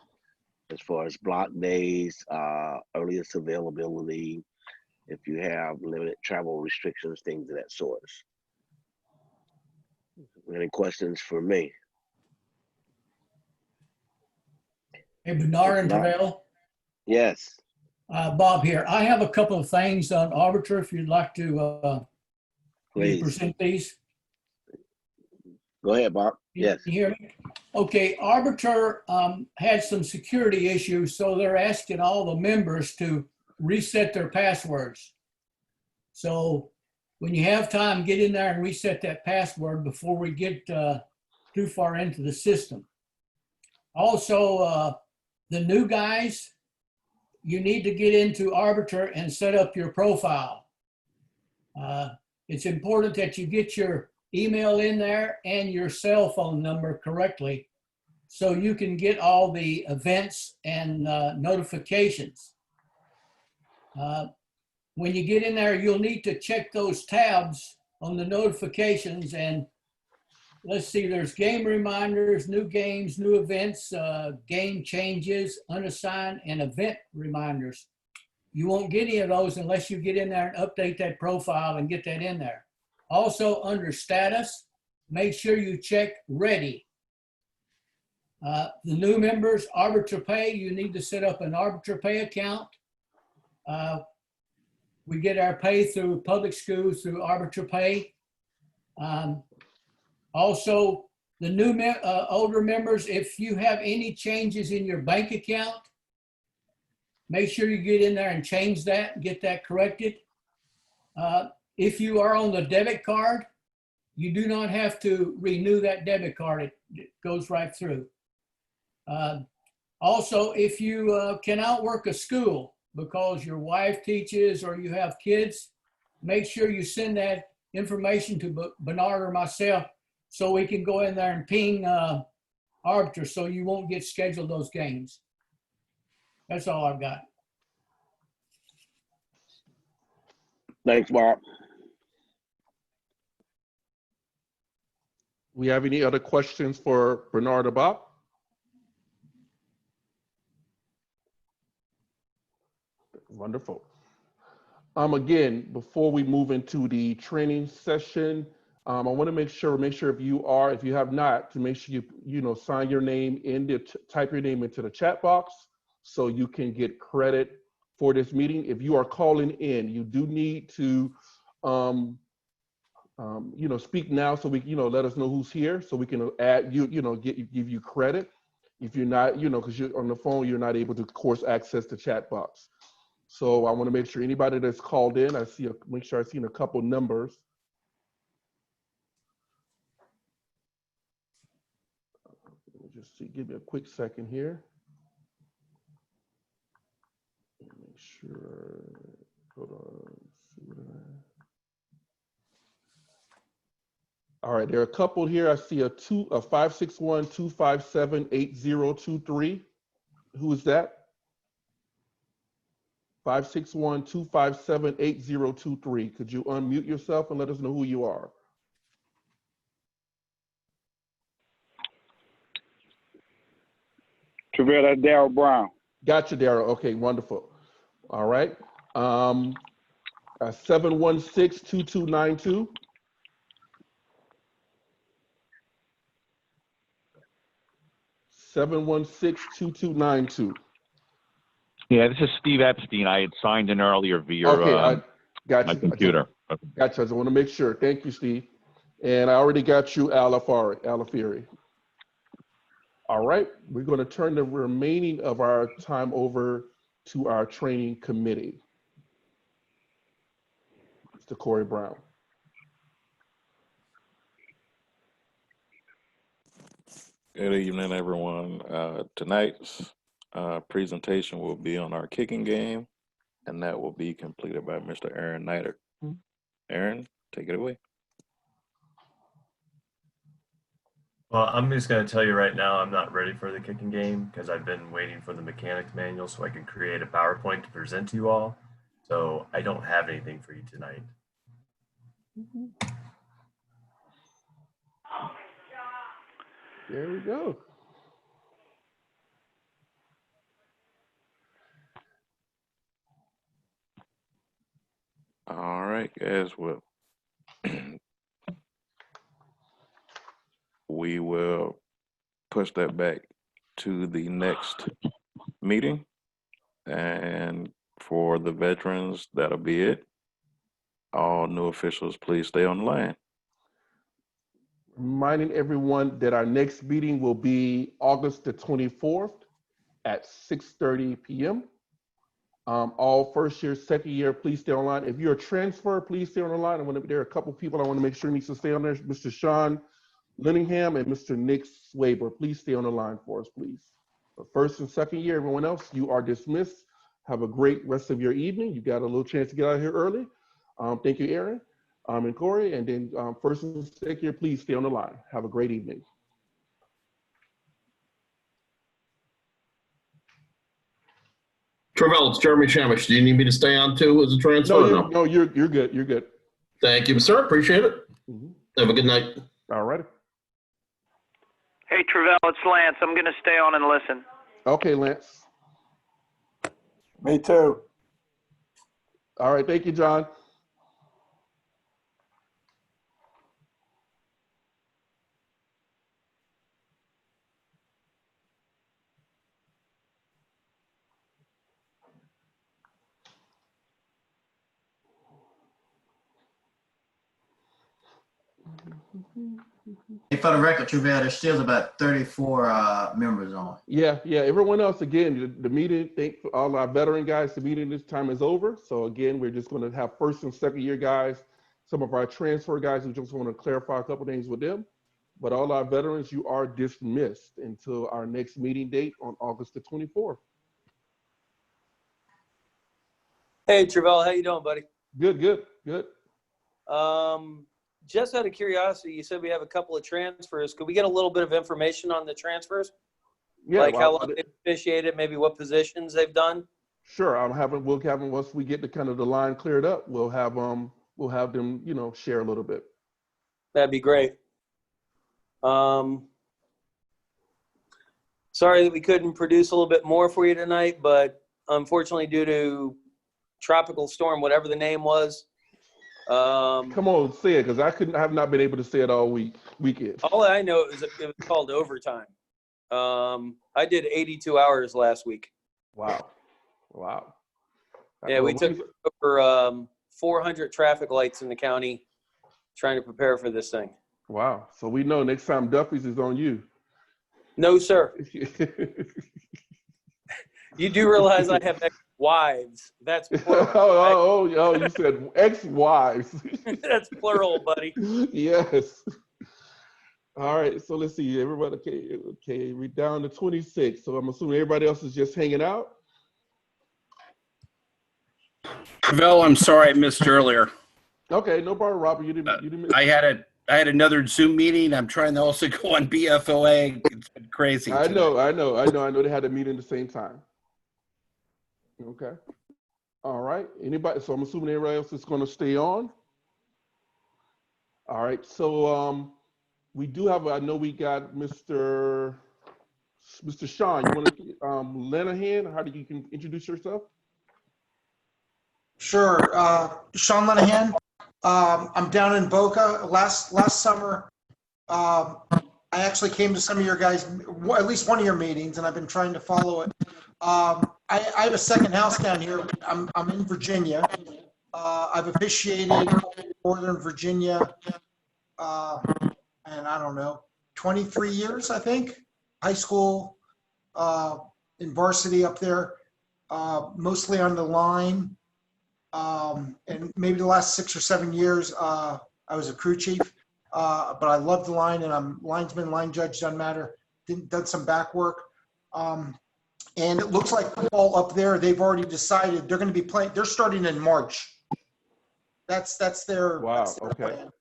As far as block days, earliest availability, if you have limited travel restrictions, things of that sort. Any questions for me? Hey, Bernard and Travell. Yes. Bob here. I have a couple of things on Arbiter if you'd like to Please present these. Go ahead, Bob. Yes. You hear me? Okay, Arbiter had some security issues, so they're asking all the members to reset their passwords. So when you have time, get in there and reset that password before we get too far into the system. Also, the new guys, you need to get into Arbiter and set up your profile. It's important that you get your email in there and your cell phone number correctly so you can get all the events and notifications. When you get in there, you'll need to check those tabs on the notifications, and let's see, there's game reminders, new games, new events, game changes, unassigned, and event reminders. You won't get any of those unless you get in there and update that profile and get that in there. Also, under status, make sure you check ready. The new members, Arbiter Pay, you need to set up an Arbiter Pay account. We get our pay through public schools through Arbiter Pay. Also, the new older members, if you have any changes in your bank account, make sure you get in there and change that, get that corrected. If you are on the debit card, you do not have to renew that debit card. It goes right through. Also, if you cannot work a school because your wife teaches or you have kids, make sure you send that information to Bernard or myself so we can go in there and ping Arbiter so you won't get scheduled those games. That's all I've got. Thanks, Mark. We have any other questions for Bernard or Bob? Wonderful. Again, before we move into the training session, I want to make sure if you have not, to make sure you sign your name type your name into the chat box so you can get credit for this meeting. If you are calling in, you do need to speak now so we let us know who's here so we can add give you credit. If you're not, because you're on the phone, you're not able to, of course, access the chat box. So I want to make sure anybody that's called in, make sure I've seen a couple numbers. Let me just see, give me a quick second here. Make sure, hold on. All right, there are a couple here. I see a 561-257-8023. Who is that? 561-257-8023. Could you unmute yourself and let us know who you are? Travell, that's Daryl Brown. Gotcha, Daryl. Okay, wonderful. All right. 716-2292. 716-2292. Yeah, this is Steve Epstein. I had signed in earlier via I got my you. computer. Gotcha. I just want to make sure. Thank you, Steve. And I already got you, Alafieri. All right, we're going to turn the remaining of our time over to our training committee. Mr. Corey Brown. Good evening, everyone. Tonight's presentation will be on our kicking game, and that will be completed by Mr. Aaron Nider. Aaron, take it away. Well, I'm just going to tell you right now, I'm not ready for the kicking game because I've been waiting for the mechanics manual so I can create a PowerPoint to present to you all. So I don't have anything for you tonight. There we go. All right, guys. Well, we will push that back to the next meeting. And for the veterans, that'll be it. All new officials, please stay on the line. Reminding everyone that our next meeting will be August the 24th at 6:30 p.m. All first year, second year, please stay online. If you're a transfer, please stay on the line. There are a couple people I want to make sure needs to stay on there. Mr. Sean Linningham and Mr. Nick Swaber. Please stay on the line for us, please. But first and second year, everyone else, you are dismissed. Have a great rest of your evening. You got a little chance to get out of here early. Thank you, Aaron. And Corey, and then first and second, please stay on the line. Have a great evening. Travell, it's Jeremy Shamish. Do you need me to stay on too as a transfer? No, you're good. You're good. Thank you, sir. Appreciate it. Have a good night. All righty. Hey, Travell, it's Lance. I'm going to stay on and listen. Okay, Lance. Me too. All right. Thank you, John. And for the record, Travell, there's still about 34 members on. Yeah. Everyone else, again, the meeting, thank all our veteran guys, the meeting this time is over. So again, we're just going to have first and second year guys, some of our transfer guys, we just want to clarify a couple things with them. But all our veterans, you are dismissed until our next meeting date on August the 24th. Hey, Travell, how you doing, buddy? Good. Just out of curiosity, you said we have a couple of transfers. Could we get a little bit of information on the transfers? Yeah, like how long they've officiated, maybe what positions they've done? Sure. We'll have them once we get the kind of the line cleared up. We'll have them, share a little bit. That'd be great. Sorry that we couldn't produce a little bit more for you tonight, but unfortunately, due to tropical storm, whatever the name was. Come on, say it, because I have not been able to say it all weekend. All I know is it was called overtime. I did 82 hours last week. Wow. Yeah, we took over 400 traffic lights in the county trying to prepare for this thing. Wow. So we know next time Duffy's is on you. No, sir. You do realize I have ex-wives. That's plural. Oh, you said ex-wives. That's plural, buddy. Yes. All right, so let's see. Everybody, okay, we're down to 26. So I'm assuming everybody else is just hanging out. Travell, I'm sorry I missed earlier. Okay, no problem, Robert. You didn't miss. I had another Zoom meeting. I'm trying to also go on BFOA. It's been crazy. I know. They had a meeting at the same time. Okay. All right. Anybody? So I'm assuming everybody else is going to stay on. All right. So we do have. I know we got Mr. Sean. You want to lend a hand? How do you can introduce yourself? Sure. Sean Lenahan. I'm down in Boca. Last summer, I actually came to some of your guys, at least one of your meetings, and I've been trying to follow it. I have a second house down here. I'm in Virginia. I've officiated Northern Virginia, and I don't know, 23 years, I think. High school, in varsity up there, mostly on the line. And maybe the last 6 or 7 years, I was a crew chief, but I love the line, and I'm linesman, line judge, doesn't matter. Done some back work. And it looks like football up there, they've already decided they're going to be playing. They're starting in March. That's their plan.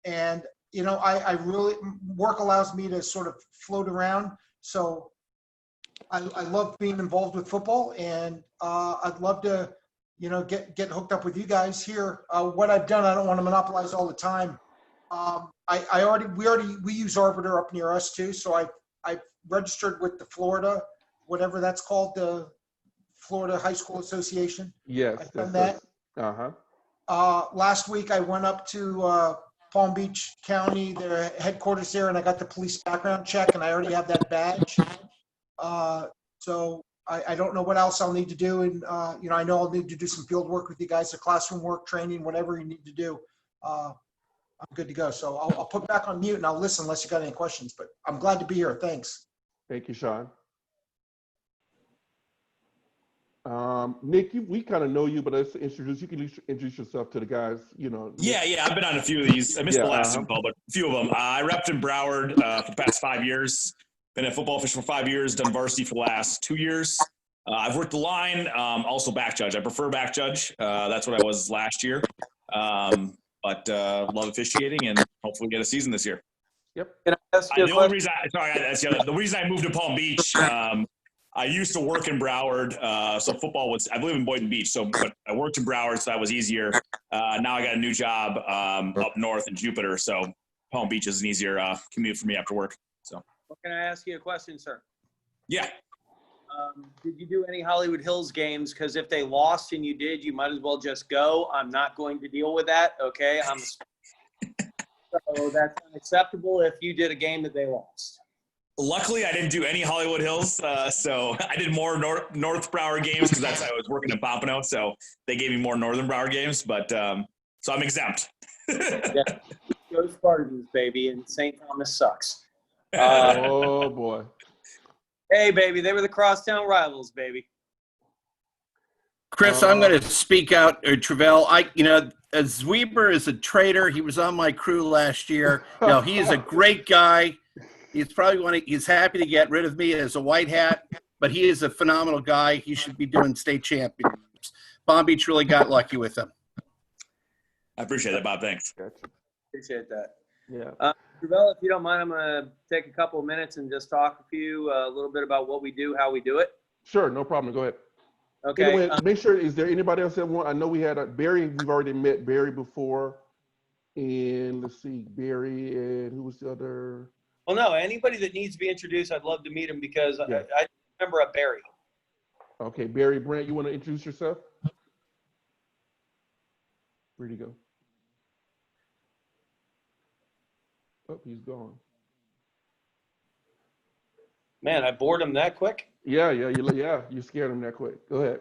And, I really, work allows me to sort of float around. So I love being involved with football, and I'd love to, get hooked up with you guys here. What I've done, I don't want to monopolize all the time. We use Arbiter up near us too. So I've registered with the Florida, whatever that's called, the Florida High School Association. Yes. I've done that. Last week I went up to Palm Beach County, their headquarters there, and I got the police background check, and I already have that badge. So I don't know what else I'll need to do. And, I know I'll need to do some field work with you guys, the classroom work, training, whatever you need to do. I'm good to go. So I'll put back on mute and I'll listen unless you got any questions, but I'm glad to be here. Thanks. Thank you, Sean. Nick, we kind of know you, but let's introduce, you can introduce yourself to the guys, Yeah, I've been on a few of these. I missed the last Zoom call, but a few of them. I repped in Broward for the past 5 years. Been a football official for 5 years, done varsity for the last 2 years. I've worked the line, also back judge. I prefer back judge. That's what I was last year. but love officiating and hopefully get a season this year. Yep. Can I ask you a The only question? reason the reason I moved to Palm Beach, I used to work in Broward, so football was. I live in Boynton Beach, but I worked in Broward, so that was easier. Now I got a new job up north in Jupiter, so Palm Beach is an easier commute for me after work. So. Well, can I ask you a question, sir? Yeah. Did you do any Hollywood Hills games? Because if they lost and you did, you might as well just go. I'm not going to deal with that. Okay. So that's unacceptable if you did a game that they lost. Luckily, I didn't do any Hollywood Hills, so I did more North Broward games because I was working in Pompano, so they gave me more Northern Broward games. But so I'm exempt. Yeah. Go Spartans, baby, and St. Thomas sucks. Oh boy. Hey, baby, they were the crosstown rivals, baby. Chris, I'm going to speak out, Travell. Zweber is a traitor. He was on my crew last year. No, he is a great guy. He's probably he's happy to get rid of me as a white hat, but he is a phenomenal guy. He should be doing state championships. Palm Beach really got lucky with him. I appreciate that, Bob. Thanks. Gotcha. Appreciate that. Yeah. Travell, if you don't mind, I'm going to take a couple of minutes and just talk to you a little bit about what we do, how we do it. Sure, no problem. Go ahead. Okay. Anyway, make sure, is there anybody else that want? I know we had Barry, we've already met Barry before. And let's see, Barry and who was the other? Well, no, anybody that needs to be introduced, I'd love to meet him because Yeah. I remember a Barry. Okay, Barry Brandt, you want to introduce yourself? Where'd he go? Oh, he's gone. Man, I bored him that quick. Yeah, you scared him that quick. Go ahead.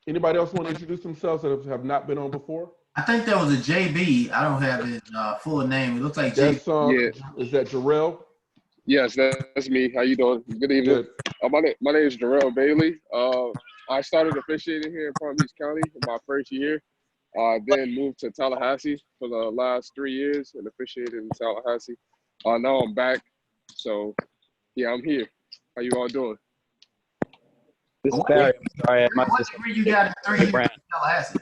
Anybody else want to introduce themselves that have not been on before? I think that was a JB. I don't have his full name. It looks like JB. Is that Jarrell? Yes, that's me. How you doing? Good evening. My name is Jarrell Bailey. I started officiating here in Palm Beach County in my first year. Then moved to Tallahassee for the last 3 years and officiated in Tallahassee. Now I'm back. So, yeah, I'm here. How you all doing? This is Barry. I'm sorry. What degree you got in 3 years in Tallahassee?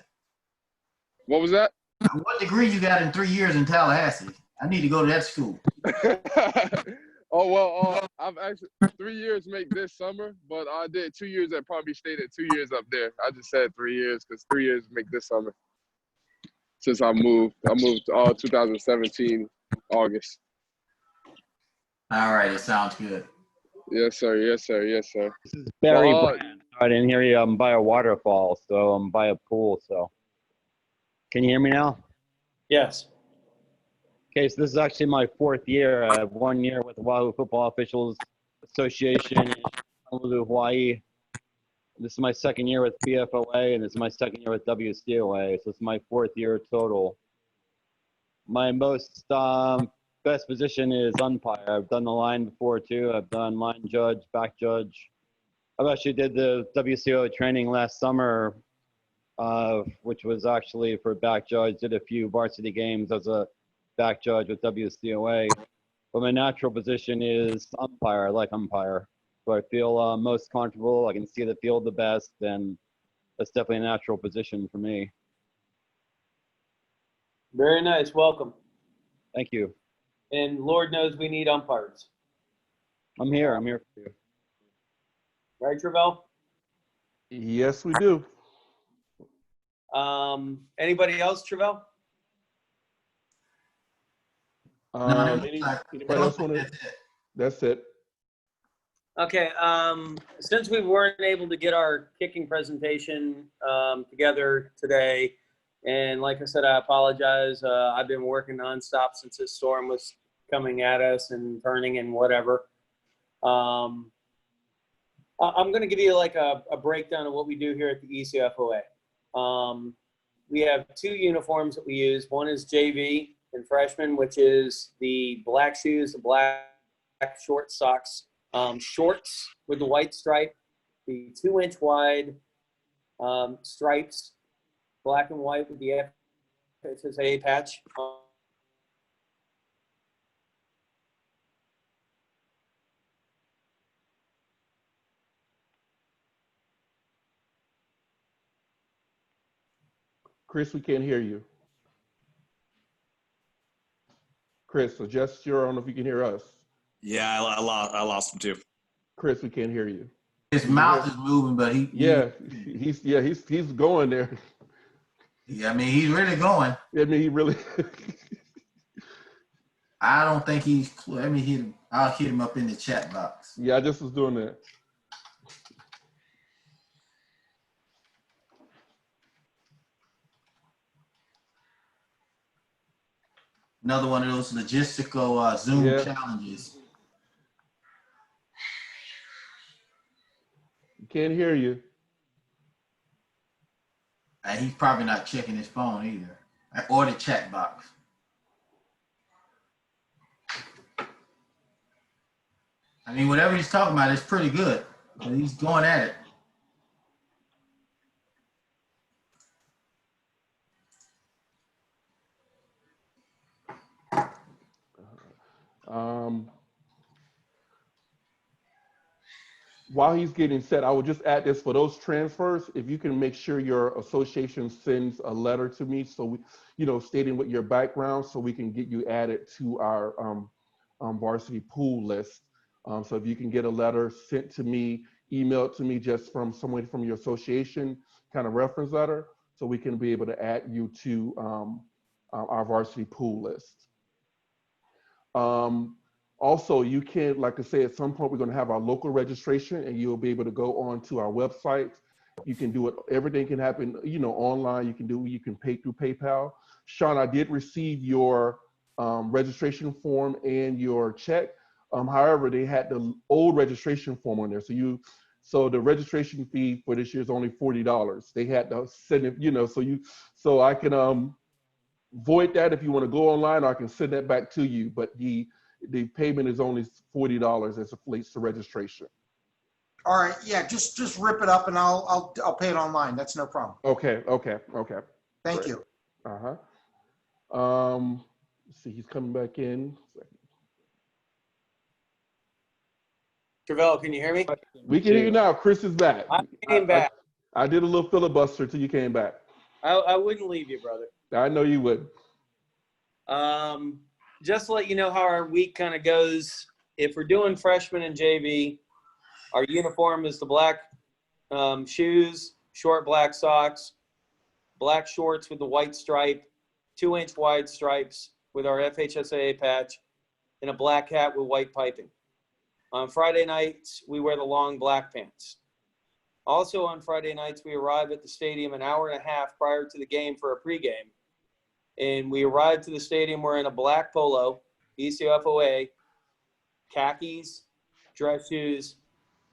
What was that? What degree you got in 3 years in Tallahassee? I need to go to that school. Oh, well, I've actually 3 years make this summer, but I did 2 years at Palm Beach State and 2 years up there. I just said 3 years because 3 years make this summer. Since I moved 2017, August. All right, it sounds good. Yes, sir. Yes, sir. Yes, sir. This is Barry Brand. I didn't hear you. I'm by a waterfall, so I'm by a pool. So, can you hear me now? Yes. Okay, so this is actually my 4th year. I have 1 year with the Wahoo Football Officials Association in Honolulu, Hawaii. This is my 2nd year with BFOA, and this is my 2nd year with WCOA. So it's my 4th year total. My most best position is umpire. I've done the line before too. I've done line judge, back judge. I actually did the WCOA training last summer, which was actually for back judge. Did a few varsity games as a back judge with WCOA. But my natural position is umpire. I like umpire. So I feel most comfortable. I can see the field the best, and that's definitely a natural position for me. Very nice. Welcome. Thank you. And Lord knows we need umpires. I'm here. I'm here for you. Right, Travell? Yes, we do. Anybody else, Travell? Anybody else want to? That's it. Okay, since we weren't able to get our kicking presentation together today, and like I said, I apologize. I've been working nonstop since this storm was coming at us and turning and whatever. I'm going to give you like a breakdown of what we do here at the ECFOA. We have 2 uniforms that we use. One is JV and freshman, which is the black shoes, the black short socks. Shorts with the white stripe, the 2-inch wide stripes, black and white with the FHSA patch. Chris, we can't hear you. Chris, adjust your, I don't know if you can hear us. Yeah, I lost him too. Chris, we can't hear you. His mouth is moving, but he's going there. Yeah, I mean, he's really going. I mean, he really. I don't think he's. Let me hit him. I'll hit him up in the chat box. Yeah, I just was doing that. Another one of those logistical Zoom challenges. Can't hear you. And he's probably not checking his phone either, or the chat box. I mean, whatever he's talking about is pretty good. But he's going at it. While he's getting set, I would just add this for those transfers. If you can make sure your association sends a letter to me, so we, stating what your background, so we can get you added to our varsity pool list. So if you can get a letter sent to me, emailed to me, just from someone from your association, kind of reference letter, so we can be able to add you to our varsity pool list. Also, you can, like I say, at some point, we're going to have our local registration, and you'll be able to go on to our website. You can do it. Everything can happen, online. You can pay through PayPal. Sean, I did receive your registration form and your check. However, they had the old registration form on there. So the registration fee for this year is only $40. They had to send it, so I can void that if you want to go online, or I can send that back to you. But the payment is only $40 as it relates to registration. All right, yeah, just rip it up and I'll pay it online. That's no problem. Okay. Thank you. Let's see, he's coming back in. Travell, can you hear me? We can hear you now. Chris is back. I came back. I did a little filibuster till you came back. I wouldn't leave you, brother. I know you would. Just to let you know how our week kind of goes. If we're doing freshman and JV, our uniform is the black shoes, short black socks, black shorts with the white stripe, 2-inch wide stripes with our FHSAA patch, and a black hat with white piping. On Friday nights, we wear the long black pants. Also on Friday nights, we arrive at the stadium an hour and a half prior to the game for a pregame. And we arrive to the stadium, we're in a black polo, ECFOA, khakis, dress shoes,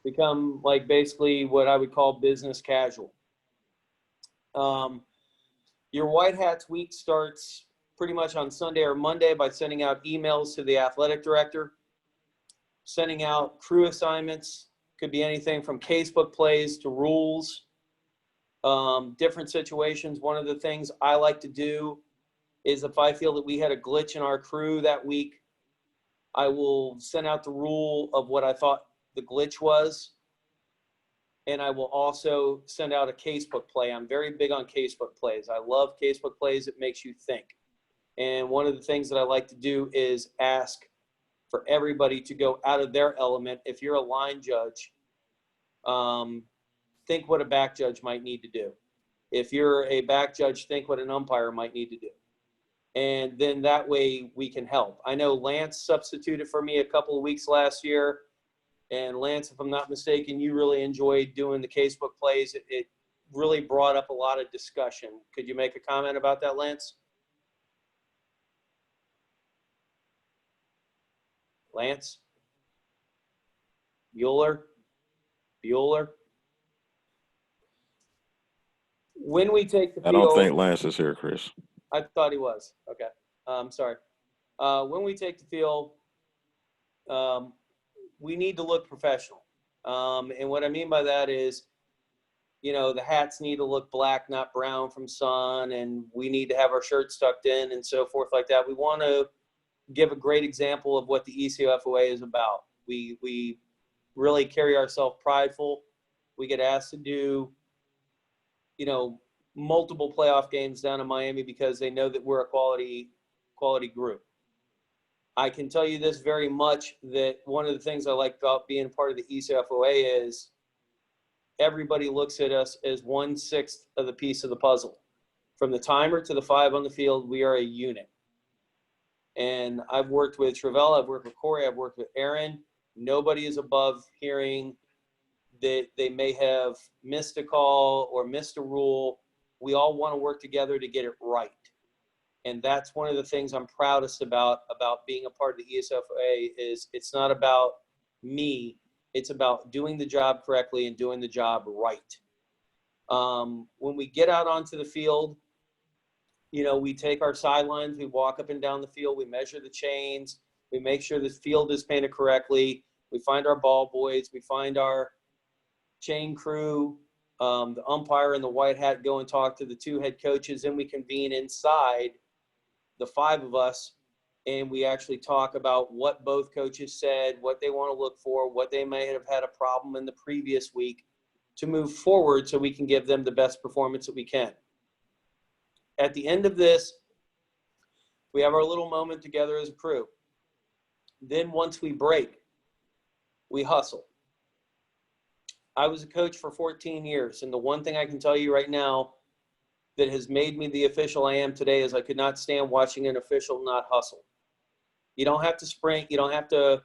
become like basically what I would call business casual. Your White Hats week starts pretty much on Sunday or Monday by sending out emails to the athletic director, sending out crew assignments, could be anything from casebook plays to rules, different situations. One of the things I like to do is if I feel that we had a glitch in our crew that week, I will send out the rule of what I thought the glitch was. And I will also send out a casebook play. I'm very big on casebook plays. I love casebook plays. It makes you think. And one of the things that I like to do is ask for everybody to go out of their element. If you're a line judge, think what a back judge might need to do. If you're a back judge, think what an umpire might need to do. And then that way we can help. I know Lance substituted for me a couple of weeks last year. And Lance, if I'm not mistaken, you really enjoyed doing the casebook plays. It really brought up a lot of discussion. Could you make a comment about that, Lance? Lance? Bueller? When we take the field, I don't think Lance is here, Chris. I thought he was. Okay. Sorry. When we take the field, we need to look professional. And what I mean by that is, the hats need to look black, not brown from sun, and we need to have our shirts tucked in and so forth like that. We want to give a great example of what the ECFOA is about. We really carry ourselves prideful. We get asked to do, multiple playoff games down in Miami because they know that we're a quality group. I can tell you this very much, that one of the things I like about being part of the ECFOA is everybody looks at us as 1/6 of the piece of the puzzle. From the timer to the 5 on the field, we are a unit. And I've worked with Travell, I've worked with Corey, I've worked with Aaron. Nobody is above hearing that they may have missed a call or missed a rule. We all want to work together to get it right. And that's one of the things I'm proudest about being a part of the ECFOA is it's not about me. It's about doing the job correctly and doing the job right. When we get out onto the field, you know, we take our sidelines, we walk up and down the field, we measure the chains, we make sure the field is painted correctly, we find our ball boys, we find our chain crew, the umpire and the white hat go and talk to the 2 head coaches, and we convene inside, the 5 of us, and we actually talk about what both coaches said, what they want to look for, what they may have had a problem in the previous week to move forward so we can give them the best performance that we can. At the end of this, we have our little moment together as a crew. Then once we break, we hustle. I was a coach for 14 years, and the one thing I can tell you right now that has made me the official I am today is I could not stand watching an official not hustle. You don't have to sprint. You don't have to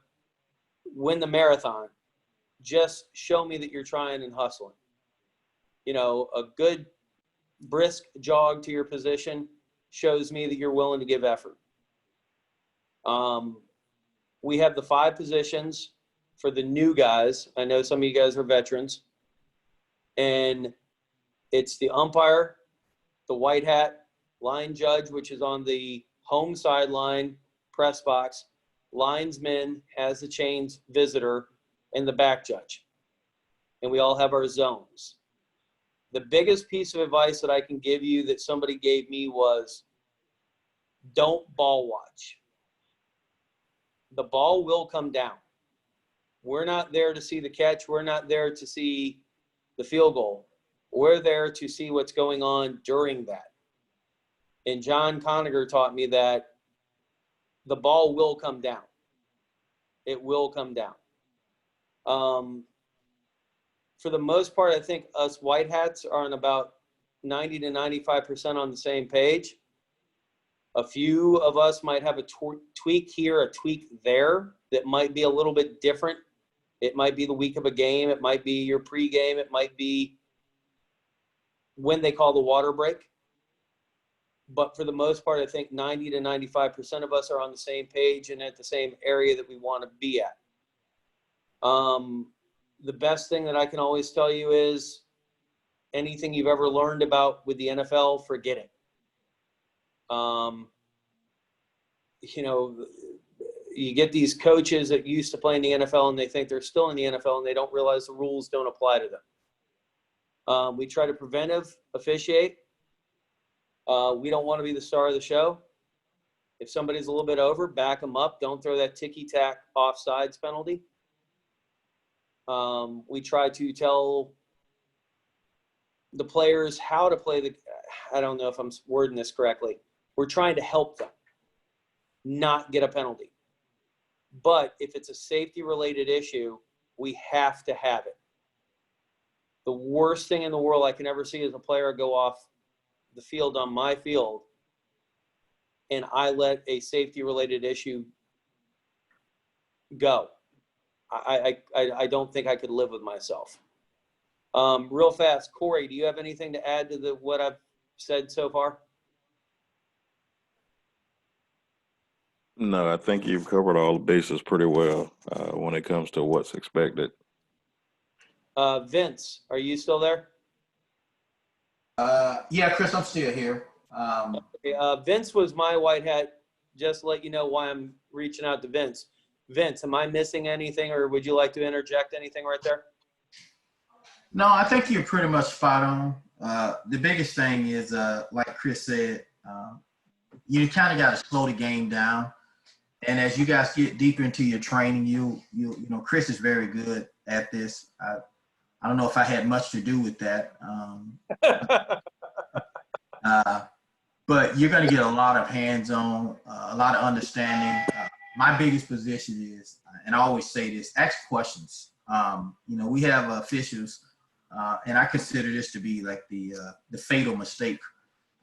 win the marathon. Just show me that you're trying and hustling. You know, a good brisk jog to your position shows me that you're willing to give effort. We have the 5 positions for the new guys. I know some of you guys are veterans. And it's the umpire, the white hat, line judge, which is on the home sideline press box, linesman has the chains visitor, and the back judge. And we all have our zones. The biggest piece of advice that I can give you that somebody gave me was don't ball watch. The ball will come down. We're not there to see the catch. We're not there to see the field goal. We're there to see what's going on during that. And John Conager taught me that the ball will come down. It will come down. For the most part, I think us white hats are on about 90 to 95% on the same page. A few of us might have a tweak here, a tweak there that might be a little bit different. It might be the week of a game. It might be your pregame. It might be when they call the water break. But for the most part, I think 90 to 95% of us are on the same page and at the same area that we want to be at. The best thing that I can always tell you is anything you've ever learned about with the NFL, forget it. You know, you get these coaches that used to play in the NFL and they think they're still in the NFL and they don't realize the rules don't apply to them. We try to preventive officiate. We don't want to be the star of the show. If somebody's a little bit over, back them up. Don't throw that ticky-tack offsides penalty. We try to tell the players how to play the – I don't know if I'm wording this correctly. We're trying to help them not get a penalty. But if it's a safety-related issue, we have to have it. The worst thing in the world I can ever see is a player go off the field on my field and I let a safety-related issue go. I don't think I could live with myself. Real fast, Corey, do you have anything to add to what I've said so far? No, I think you've covered all the bases pretty well when it comes to what's expected. Vince, are you still there? Yeah, Chris, I'm still here. Okay, Vince was my white hat. Just to let you know why I'm reaching out to Vince. Vince, am I missing anything, or would you like to interject anything right there? No, I think you're pretty much spot on. The biggest thing is, like Chris said, you kind of got to slow the game down. And as you guys get deeper into your training, you know, Chris is very good at this. I don't know if I had much to do with that. But you're going to get a lot of hands-on, a lot of understanding. my biggest position is, and I always say this, ask questions. We have officials, and I consider this to be like the fatal mistake,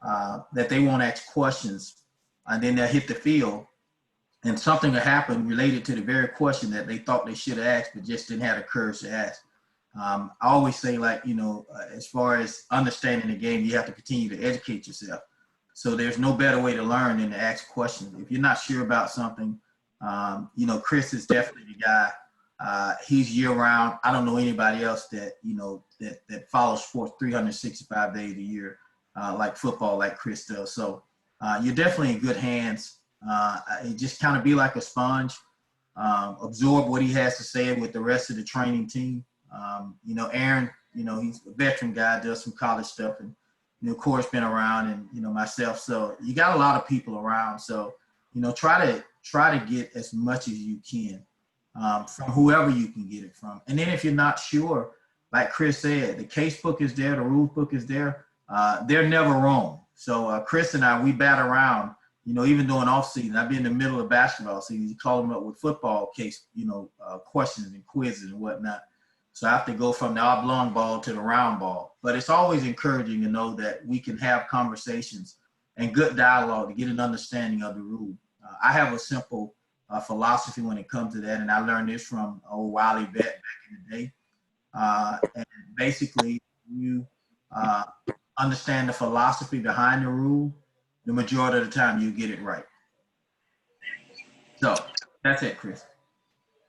that they won't ask questions, and then they'll hit the field, and something will happen related to the very question that they thought they should have asked, but just didn't have the courage to ask. I always say, as far as understanding the game, you have to continue to educate yourself. So there's no better way to learn than to ask questions. If you're not sure about something, Chris is definitely the guy. He's year round. I don't know anybody else that follows sports 365 days a year, like football, like Chris does. So you're definitely in good hands. Just kind of be like a sponge, absorb what he has to say with the rest of the training team. Aaron, he's a veteran guy, does some college stuff, and of course been around, and myself. So you got a lot of people around. So try to get as much as you can from whoever you can get it from. And then if you're not sure, like Chris said, the case book is there, the rules book is there. They're never wrong. So Chris and I, we bat around. Even during off season, I'd be in the middle of basketball season. You call them up with football case, questions and quizzes and whatnot. So I have to go from the oblong ball to the round ball. But it's always encouraging to know that we can have conversations and good dialogue to get an understanding of the rule. I have a simple philosophy when it comes to that, and I learned this from old Wiley Vet back in the day. And basically, you understand the philosophy behind the rule, the majority of the time you get it right. So that's it, Chris.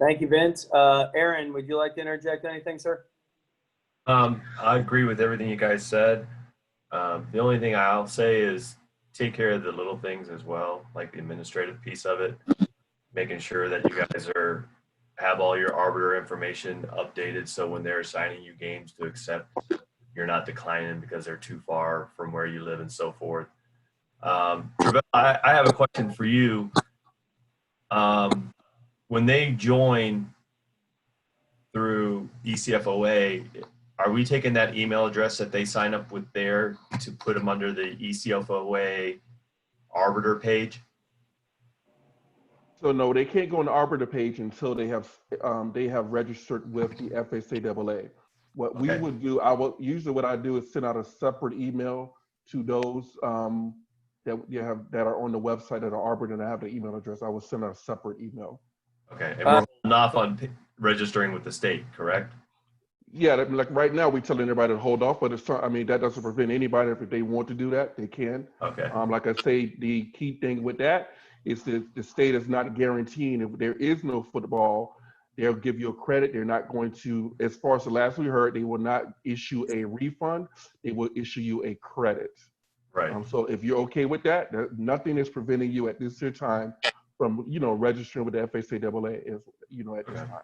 Thank you, Vince. Aaron, would you like to interject anything, sir? I agree with everything you guys said. The only thing I'll say is take care of the little things as well, like the administrative piece of it, making sure that you guys have all your arbiter information updated, so when they're assigning you games to accept, you're not declining because they're too far from where you live and so forth. I have a question for you. When they join through ECFOA, are we taking that email address that they sign up with there to put them under the ECFOA arbiter page? So no, they can't go on the arbiter page until they have registered with the FSAAA. What we would do, what I do is send out a separate email to those that are on the website that are arbiter and I have the email address. I will send out a separate email. Okay, and we're holding off on registering with the state, correct? Yeah, like right now we're telling everybody to hold off, but that doesn't prevent anybody if they want to do that, they can. Okay. Like I say, the key thing with that is that the state is not guaranteeing if there is no football, they'll give you a credit. They're not going to, as far as the last we heard, they will not issue a refund. They will issue you a credit. Right. So if you're okay with that, nothing is preventing you at this time from registering with the FSAAA at this time.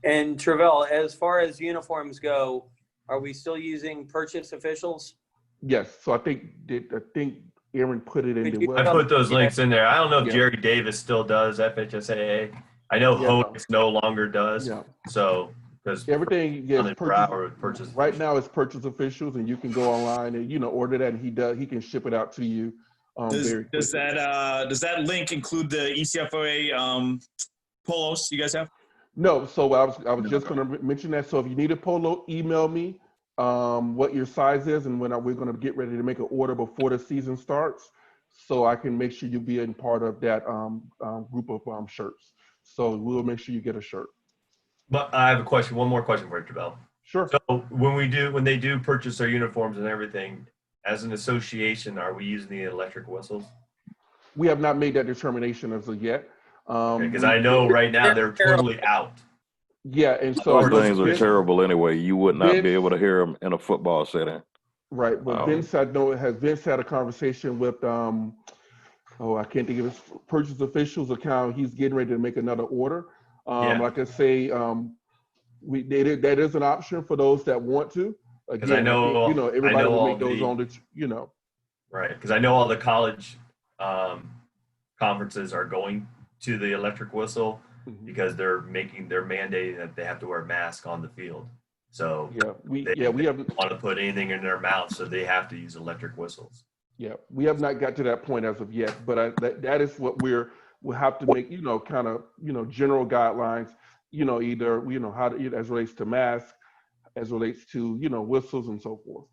And Travell, as far as uniforms go, are we still using purchase officials? Yes. So I think Aaron put it in the web. I put those links in there. I don't know if Jerry Davis still does FHSAA. I know Hodix no longer does. Yeah. So because everything purchase. Right now it's purchase officials, and you can go online and order that, and he can ship it out to you. Does that link include the ECFOA polos you guys have? No. So I was just going to mention that. So if you need a polo, email me what your size is, and we're going to get ready to make an order before the season starts, so I can make sure you be in part of that group of shirts. So we'll make sure you get a shirt. But I have a question. One more question for you, Travell. Sure. So when they do purchase their uniforms and everything, as an association, are we using the electric whistles? We have not made that determination as of yet. Because I know right now they're totally out. Yeah, and so those things are terrible anyway. You would not be able to hear them in a football setting. Right, but Vince had a conversation with I can't think of his purchase officials account. He's getting ready to make another order. Like I say, that is an option for those that want to. Because I know, everybody will make those on the, Right, because I know all the college conferences are going to the electric whistle because they're mandating that they have to wear a mask on the field. So we haven't want to put anything in their mouth, so they have to use electric whistles. Yeah, we have not got to that point as of yet, but that is what we're we'll have to make, kind of, general guidelines, either, how to, as relates to masks, as relates to, whistles and so forth.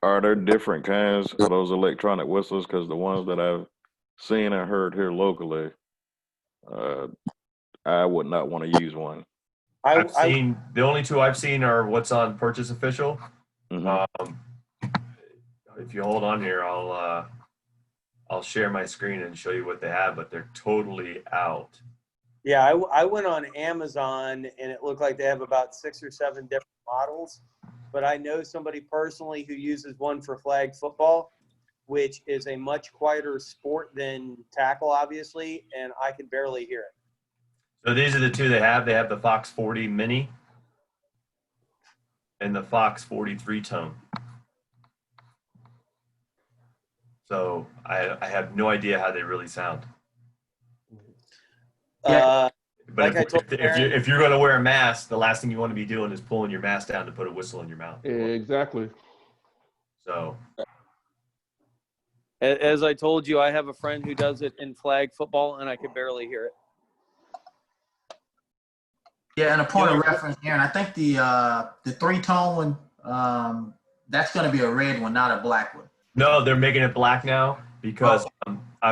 Are there different kinds of those electronic whistles? Because the ones that I've seen and heard here locally, I would not want to use one. I've seen the only two I've seen are what's on Purchase Official. If you hold on here, I'll share my screen and show you what they have, but they're totally out. Yeah, I went on Amazon and it looked like they have about 6 or 7 different models. But I know somebody personally who uses one for flag football, which is a much quieter sport than tackle, obviously, and I can barely hear it. So these are the two they have. They have the Fox 40 Mini and the Fox 43 Tone. So I have no idea how they really sound. But like if you're going to wear a mask, the last thing you want to be doing is pulling your mask down to put a whistle in your mouth. Exactly. So, as I told you, I have a friend who does it in flag football, and I can barely hear it. Yeah, and a point of reference, Aaron, I think the 3-tone one, that's going to be a red one, not a black one. no, they're making it black now because I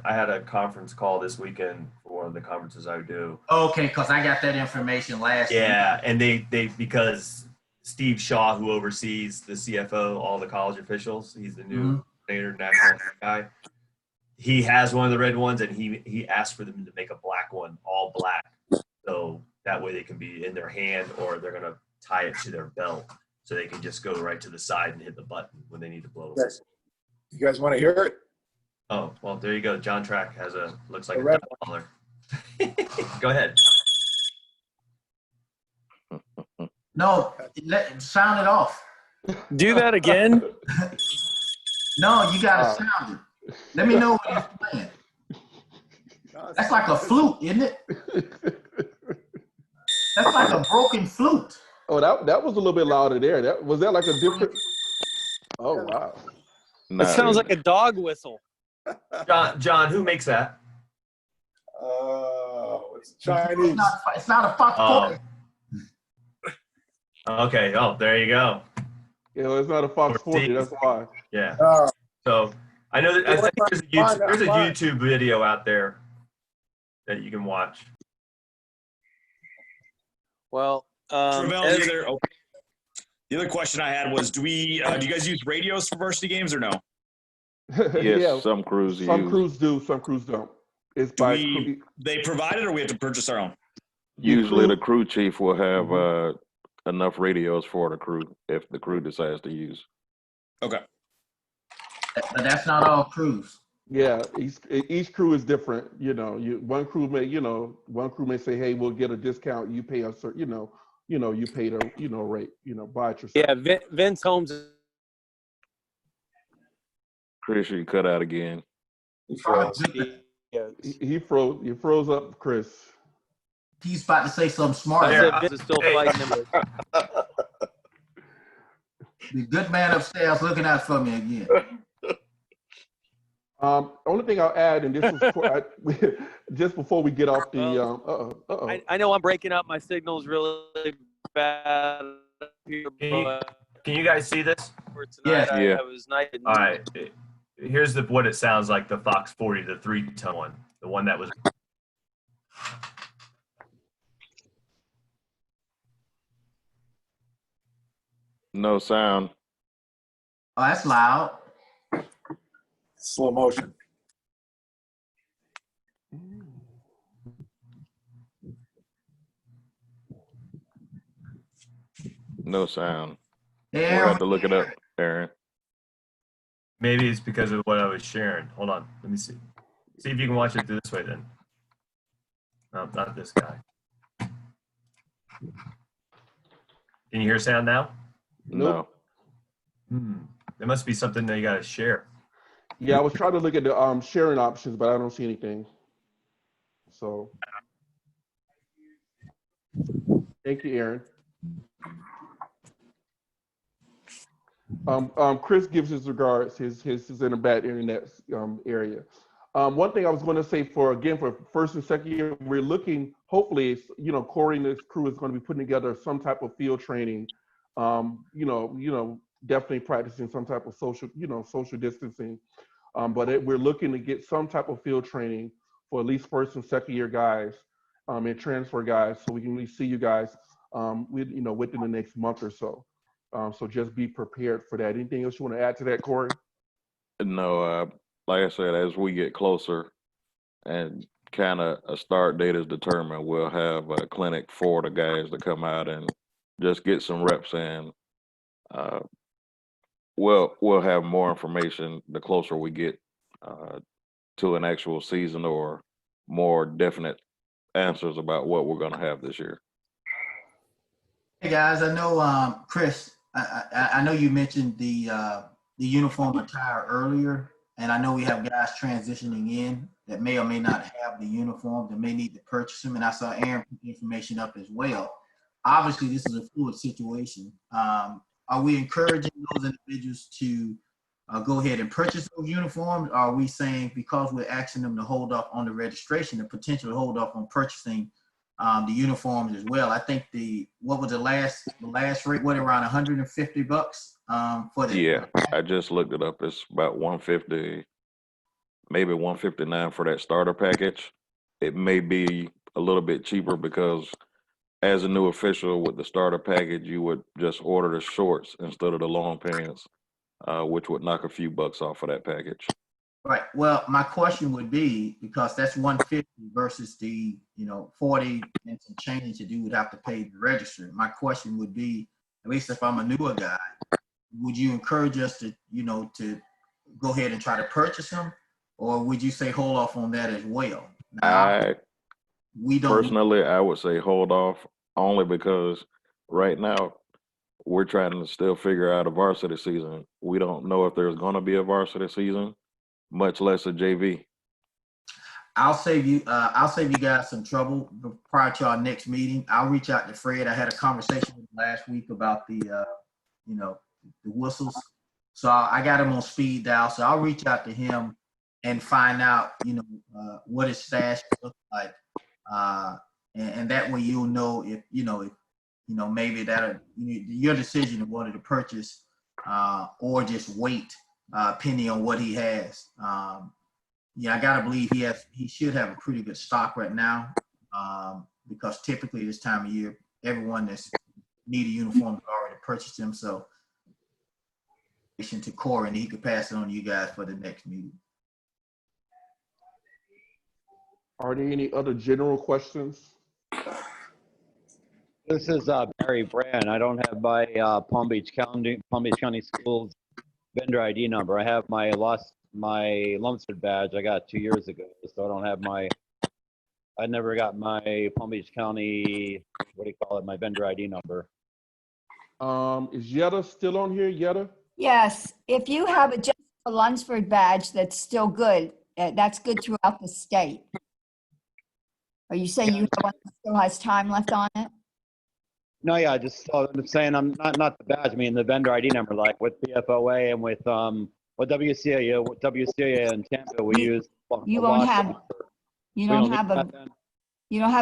had a conference call this weekend for one of the conferences I do. Okay, because I got that information last week. Yeah, and they because Steve Shaw, who oversees the CFO, all the college officials, he's the new national guy. He has one of the red ones, and he asked for them to make a black one, all black, so that way they can be in their hand or they're gonna tie it to their belt, so they can just go right to the side and hit the button when they need to blow a whistle. You guys want to hear it? Oh, well, there you go. John Track has looks like a $1. Go ahead. No, sound it off. Do that again? No, you got to sound it. Let me know what you're playing. That's like a flute, isn't it? That's like a broken flute. Oh, that was a little bit louder there. Was that like a different? Oh, wow. It sounds like a dog whistle. John, who makes that? It's Chinese. It's not a Fox 40. Okay. Oh, there you go. Yeah, well, it's not a Fox 40. That's why. Yeah. So I know that I think there's a YouTube video out there that you can watch. Well, Travell, the other question I had was, do you guys use radios for varsity games or no? Yes, Yeah, some crews use. Some crews do, some crews don't. It's by They provide it, or we have to purchase our own? Usually the crew chief will have enough radios for the crew if the crew decides to use. Okay. But that's not all crews. Yeah, each crew is different. One crew may say, "Hey, we'll get a discount. You pay a certain, you pay the, rate. Buy it yourself." Yeah, Vince Holmes. Chris, you cut out again. He froze. He froze up, Chris. He's about to say something smart. Vince is still fighting him. The good man upstairs looking out for me again. Only thing I'll add, and this is just before we get off the. I know I'm breaking up. My signal's really bad. Can you guys see this? Yes. I was nice. All right. Here's what it sounds like. The Fox 40, the 3-tone one, the one that was. No sound. Oh, that's loud. Slow motion. No sound. Hey, We'll have to look it up, Aaron. Maybe it's because of what I was sharing. Hold on. Let me see. See if you can watch it through this way then. No, not this guy. Can you hear sound now? No. There must be something that you got to share. Yeah, I was trying to look at the sharing options, but I don't see anything. So, thank you, Aaron. Chris gives his regards. His is in a bad internet area. One thing I was going to say for first and second year, we're looking, hopefully, Corey and his crew is going to be putting together some type of field training. Definitely practicing some type of social distancing. We're looking to get some type of field training for at least first and second year guys and transfer guys, so we can really see you guys within the next month or so. So just be prepared for that. Anything else you want to add to that, Corey? No, like I said, as we get closer and kind of a start date is determined, we'll have a clinic for the guys to come out and just get some reps in. We'll have more information the closer we get to an actual season or more definite answers about what we're going to have this year. Hey guys, I know Chris. I know you mentioned the uniform attire earlier, and I know we have guys transitioning in that may or may not have the uniform, that may need to purchase them. And I saw Aaron put the information up as well. Obviously, this is a fluid situation. Are we encouraging those individuals to go ahead and purchase those uniforms? Or are we saying because we're asking them to hold off on the registration, the potential to hold off on purchasing the uniforms as well? I think what was the last rate? What, around $150 for the? Yeah, I just looked it up. It's about 150, maybe 159 for that starter package. It may be a little bit cheaper because as a new official with the starter package, you would just order the shorts instead of the long pants, which would knock a few bucks off of that package. Right. Well, my question would be, because that's 150 versus the 40 and some change that you would have to pay to register. My question would be, at least if I'm a newer guy, would you encourage us to to go ahead and try to purchase them, or would you say hold off on that as well? Now, Personally, I would say hold off, only because right now we're trying to still figure out a varsity season. We don't know if there's going to be a varsity season, much less a JV. I'll save you guys some trouble prior to our next meeting. I'll reach out to Fred. I had a conversation with him last week about the whistles. So I got him on speed dial. So I'll reach out to him and find out, what his stash looks like. And that way you'll know if maybe that your decision of whether to purchase or just wait, depending on what he has. I gotta believe he should have a pretty good stock right now, because typically this time of year, everyone that's need a uniform has already purchased them. So to Corey, and he could pass it on to you guys for the next meeting. Are there any other general questions? This is Barry Brand. I don't have my Palm Beach County Schools vendor ID number. I have my Lumsford badge I got 2 years ago, so I don't have I never got my Palm Beach County, my vendor ID number. Is Yetta still on here, Yetta? Yes, if you have a Lunsford badge, that's still good. That's good throughout the state. Are you saying you have one that still has time left on it? No, yeah, I'm saying I'm not the badge. I mean the vendor ID number, like with BFOA and with WCA in Tampa, we use. You don't have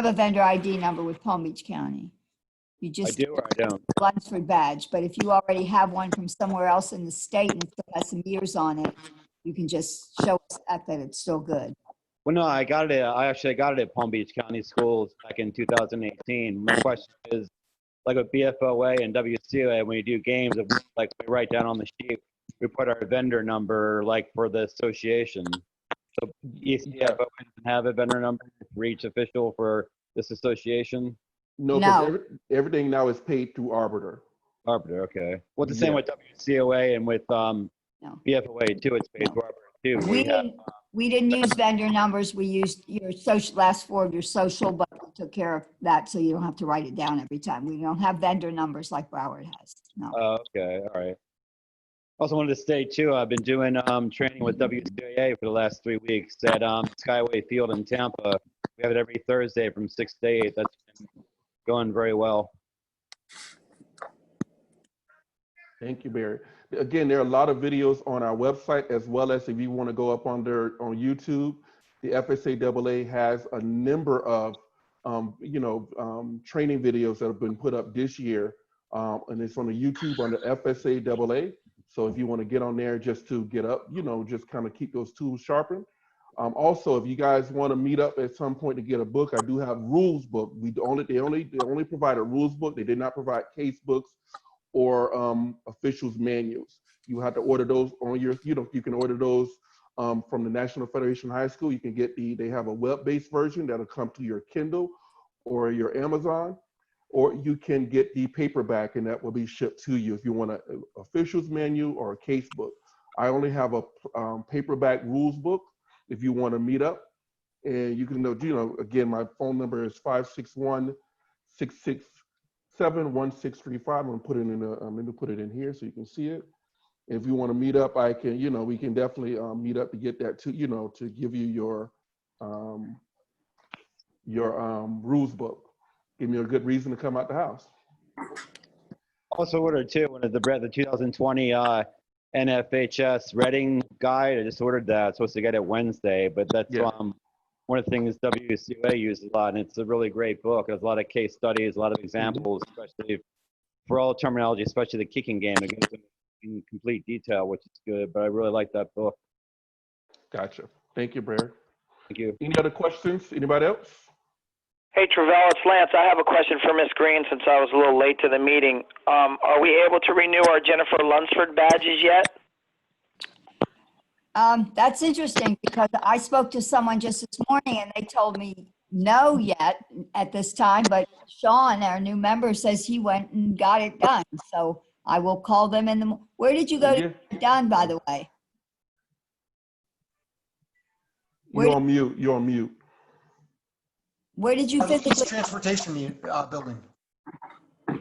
a vendor ID number with Palm Beach County. You just I do or I don't. Lunsford badge, but if you already have one from somewhere else in the state and it still has some years on it, you can just show us that it's still good. Well, no, I got it. I got it at Palm Beach County Schools back in 2018. My question is, like with BFOA and WCA, when you do games, like we write down on the sheet, we put our vendor number, like for the association. So ECFOA doesn't have a vendor number for each official for this association? No, because everything now is paid through Arbiter. Arbiter, okay. Well, the same with WCOA and with BFOA too. It's paid through Arbiter too. We didn't use vendor numbers. We used your last four of your social, but we took care of that so you don't have to write it down every time. We don't have vendor numbers like Broward has. No. Okay, all right. Also wanted to state too, I've been doing training with WCAA for the last 3 weeks at Skyway Field in Tampa. We have it every Thursday from 6 to 8. That's been going very well. Thank you, Barry. Again, there are a lot of videos on our website, as well as if you want to go up on YouTube, the FSAAA has a number of training videos that have been put up this year, and it's on the YouTube under FSAAA. So if you want to get on there just to get up, just kind of keep those tools sharpened. Also, if you guys want to meet up at some point to get a book, I do have rules book. They only provide a rules book. They did not provide case books or officials manuals. You have to order those on your, you can order those from the National Federation High School. You can get they have a web-based version that'll come to your Kindle or your Amazon, or you can get the paperback and that will be shipped to you if you want an officials manual or a case book. I only have a paperback rules book if you want to meet up. And you can again, my phone number is 561-667-1635. I'm gonna put it in here so you can see it. If you want to meet up, I can, we can definitely meet up to get that to give you your rules book. Give me a good reason to come out the house. Also ordered too one of the 2020 NFHS Reading Guide. I just ordered that. Supposed to get it Wednesday, but that's one of the things WCUA uses a lot, and it's a really great book. There's a lot of case studies, a lot of examples, especially for all terminology, especially the kicking game. It goes in complete detail, which is good. But I really like that book. Gotcha. Thank you, Brad. Thank you. Any other questions? Anybody else? Hey, Travell, it's Lance. I have a question for Miss Green since I was a little late to the meeting. Are we able to renew our Jennifer Lunsford badges yet? That's interesting because I spoke to someone just this morning and they told me no yet at this time, but Sean, our new member, says he went and got it done. So I will call them in the, where did you go to get it done, by the way? You're on mute. You're on mute. Where did you The East physically? Transportation building.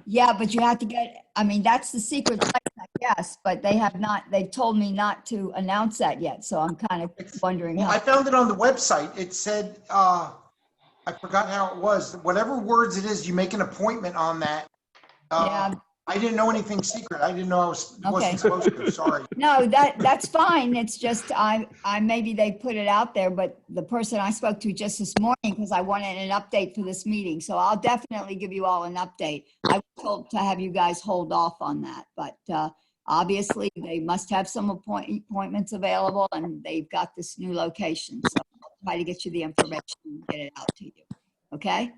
Yeah, but you have to get, I mean, that's the secret place, I guess, but they have not, they've told me not to announce that yet. So I'm kind of wondering Well, how. I found it on the website. It said, I forgot how it was. Whatever words it is, you make an appointment on that. Yeah. I didn't know anything secret. I didn't know I wasn't supposed to. Sorry. No, that's fine. It's just I maybe they put it out there, but the person I spoke to just this morning, because I wanted an update for this meeting. So I'll definitely give you all an update. I was told to have you guys hold off on that, but obviously they must have some appointments available and they've got this new location. So I'll try to get you the information and get it out to you. Okay?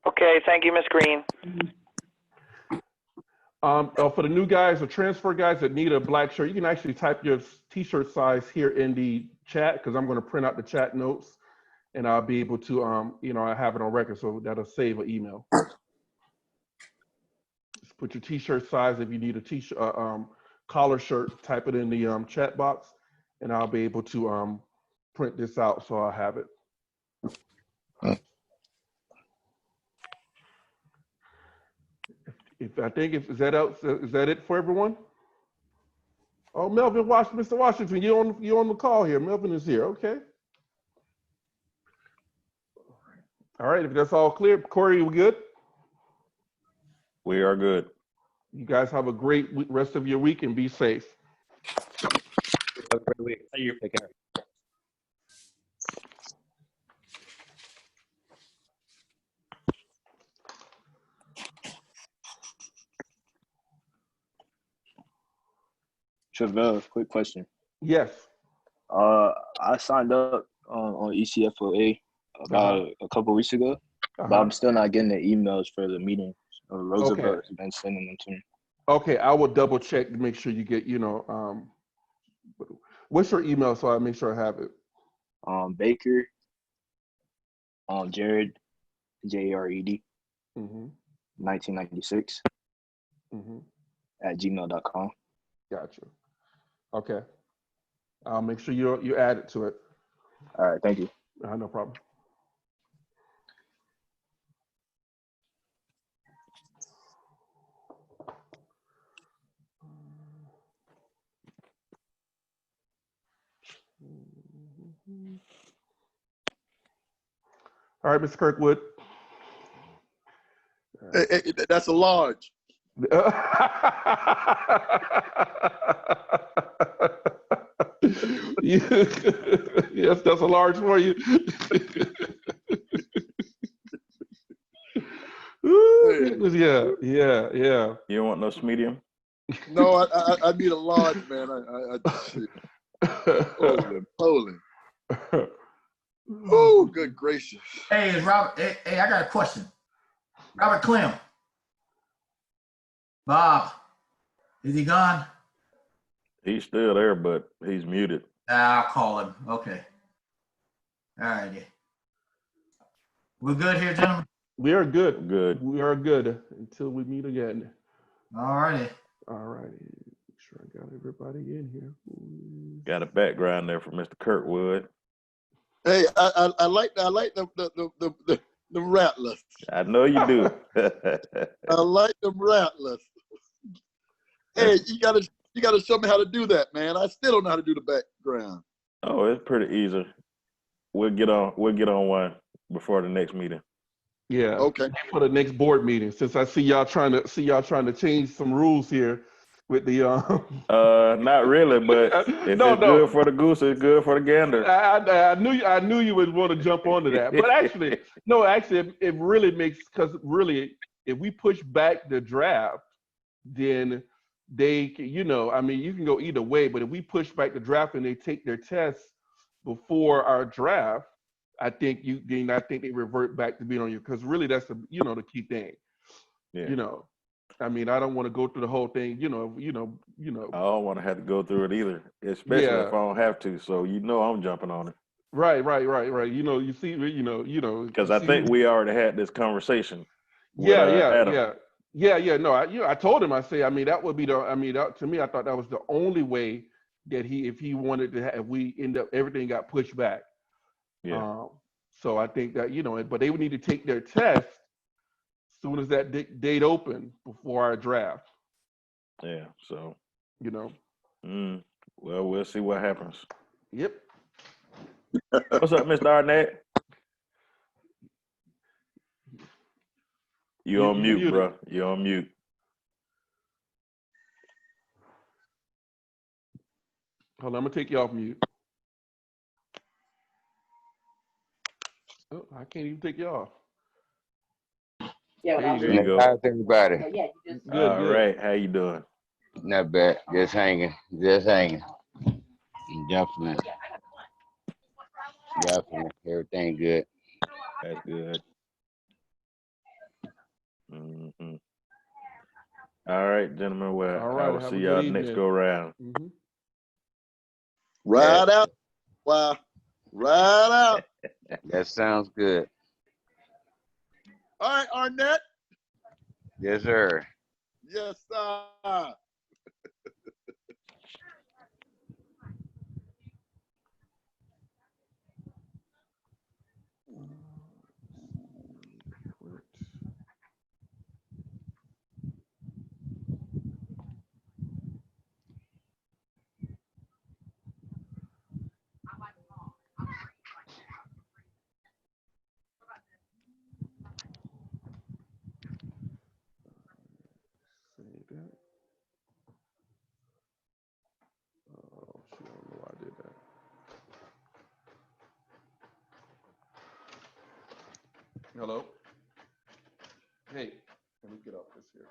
Okay, thank you, Miss Green. For the new guys or transfer guys that need a black shirt, you can actually type your t-shirt size here in the chat because I'm going to print out the chat notes and I'll be able to, I have it on record, so that'll save an email. Just put your t-shirt size if you need a t-shirt, collar shirt, type it in the chat box and I'll be able to print this out so I'll have it. Is that it for everyone? Oh, Melvin Mr. Washington, you're on the call here. Melvin is here. Okay. All right. If that's all clear, Corey, we good? We are good. You guys have a great rest of your week and be safe. Have a great week. Take care. Travell, quick question. Yes. I signed up on ECFOA about a couple weeks ago, but I'm still not getting the emails for the meetings. Roosevelt has been sending them to me. Okay, I will double check to make sure you get, what's your email so I make sure I have it? Baker, Jared, Jared, 1996 at gmail.com. Gotcha. Okay. I'll make sure you add it to it. All right, thank you. No problem. All right, Mr. Kirkwood. That's a large. Yes, that's a large for you. Ooh, goodness, yeah. You don't want no medium? No, I need a large, man. Holy. Oh, good gracious. Hey, is Robert. Hey, I got a question. Robert Clem. Bob, is he gone? He's still there, but he's muted. I'll call him. Okay. All righty. We're good here, gentlemen? We are good. Good. We are good until we meet again. All righty. All righty. Make sure I got everybody in here. Got a background there for Mr. Kirkwood. Hey, I like the rattlers. I know you do. I like them rattlers. Hey, you gotta show me how to do that, man. I still don't know how to do the background. Oh, it's pretty easy. We'll get on one before the next meeting. Yeah. Okay. For the next board meeting, since I see y'all trying to change some rules here with the not really, but if it's good for the goose, it's good for the gander. I knew you would want to jump onto that. But actually, it really makes, because really, if we push back the draft, then they, I mean, you can go either way, but if we push back the draft and they take their tests before our draft, I think they revert back to being on you, because really that's the key thing. Yeah. I mean, I don't want to go through the whole thing, I don't want to have to go through it either, especially if I don't have to. So I'm jumping on it. Right. You see, because I think we already had this conversation. Yeah. No, I told him. I say, I mean, that would be to me, I thought that was the only way that if he wanted to if we end up everything got pushed back. Yeah. So I think that but they would need to take their test as soon as that date open before our draft. Yeah. So. Well, we'll see what happens. Yep. What's up, Mr. Arnett? You on mute, bro. You on mute. Hold on, I'm gonna take you off mute. Oh, I can't even take you off. Yeah, there you go. How's everybody? Good. Right. How you doing? Not bad. Just hanging. Definitely. Everything good. That's good. Mm-hmm. All right, gentlemen. Well, I will see y'all next go round. Mm-hmm. Ride out. Wow. Ride out. That sounds good. All right, Arnett. Yes, sir. Yes, sir. Oh, shit, I don't know why I did that. Hello? Hey, let me get off this here.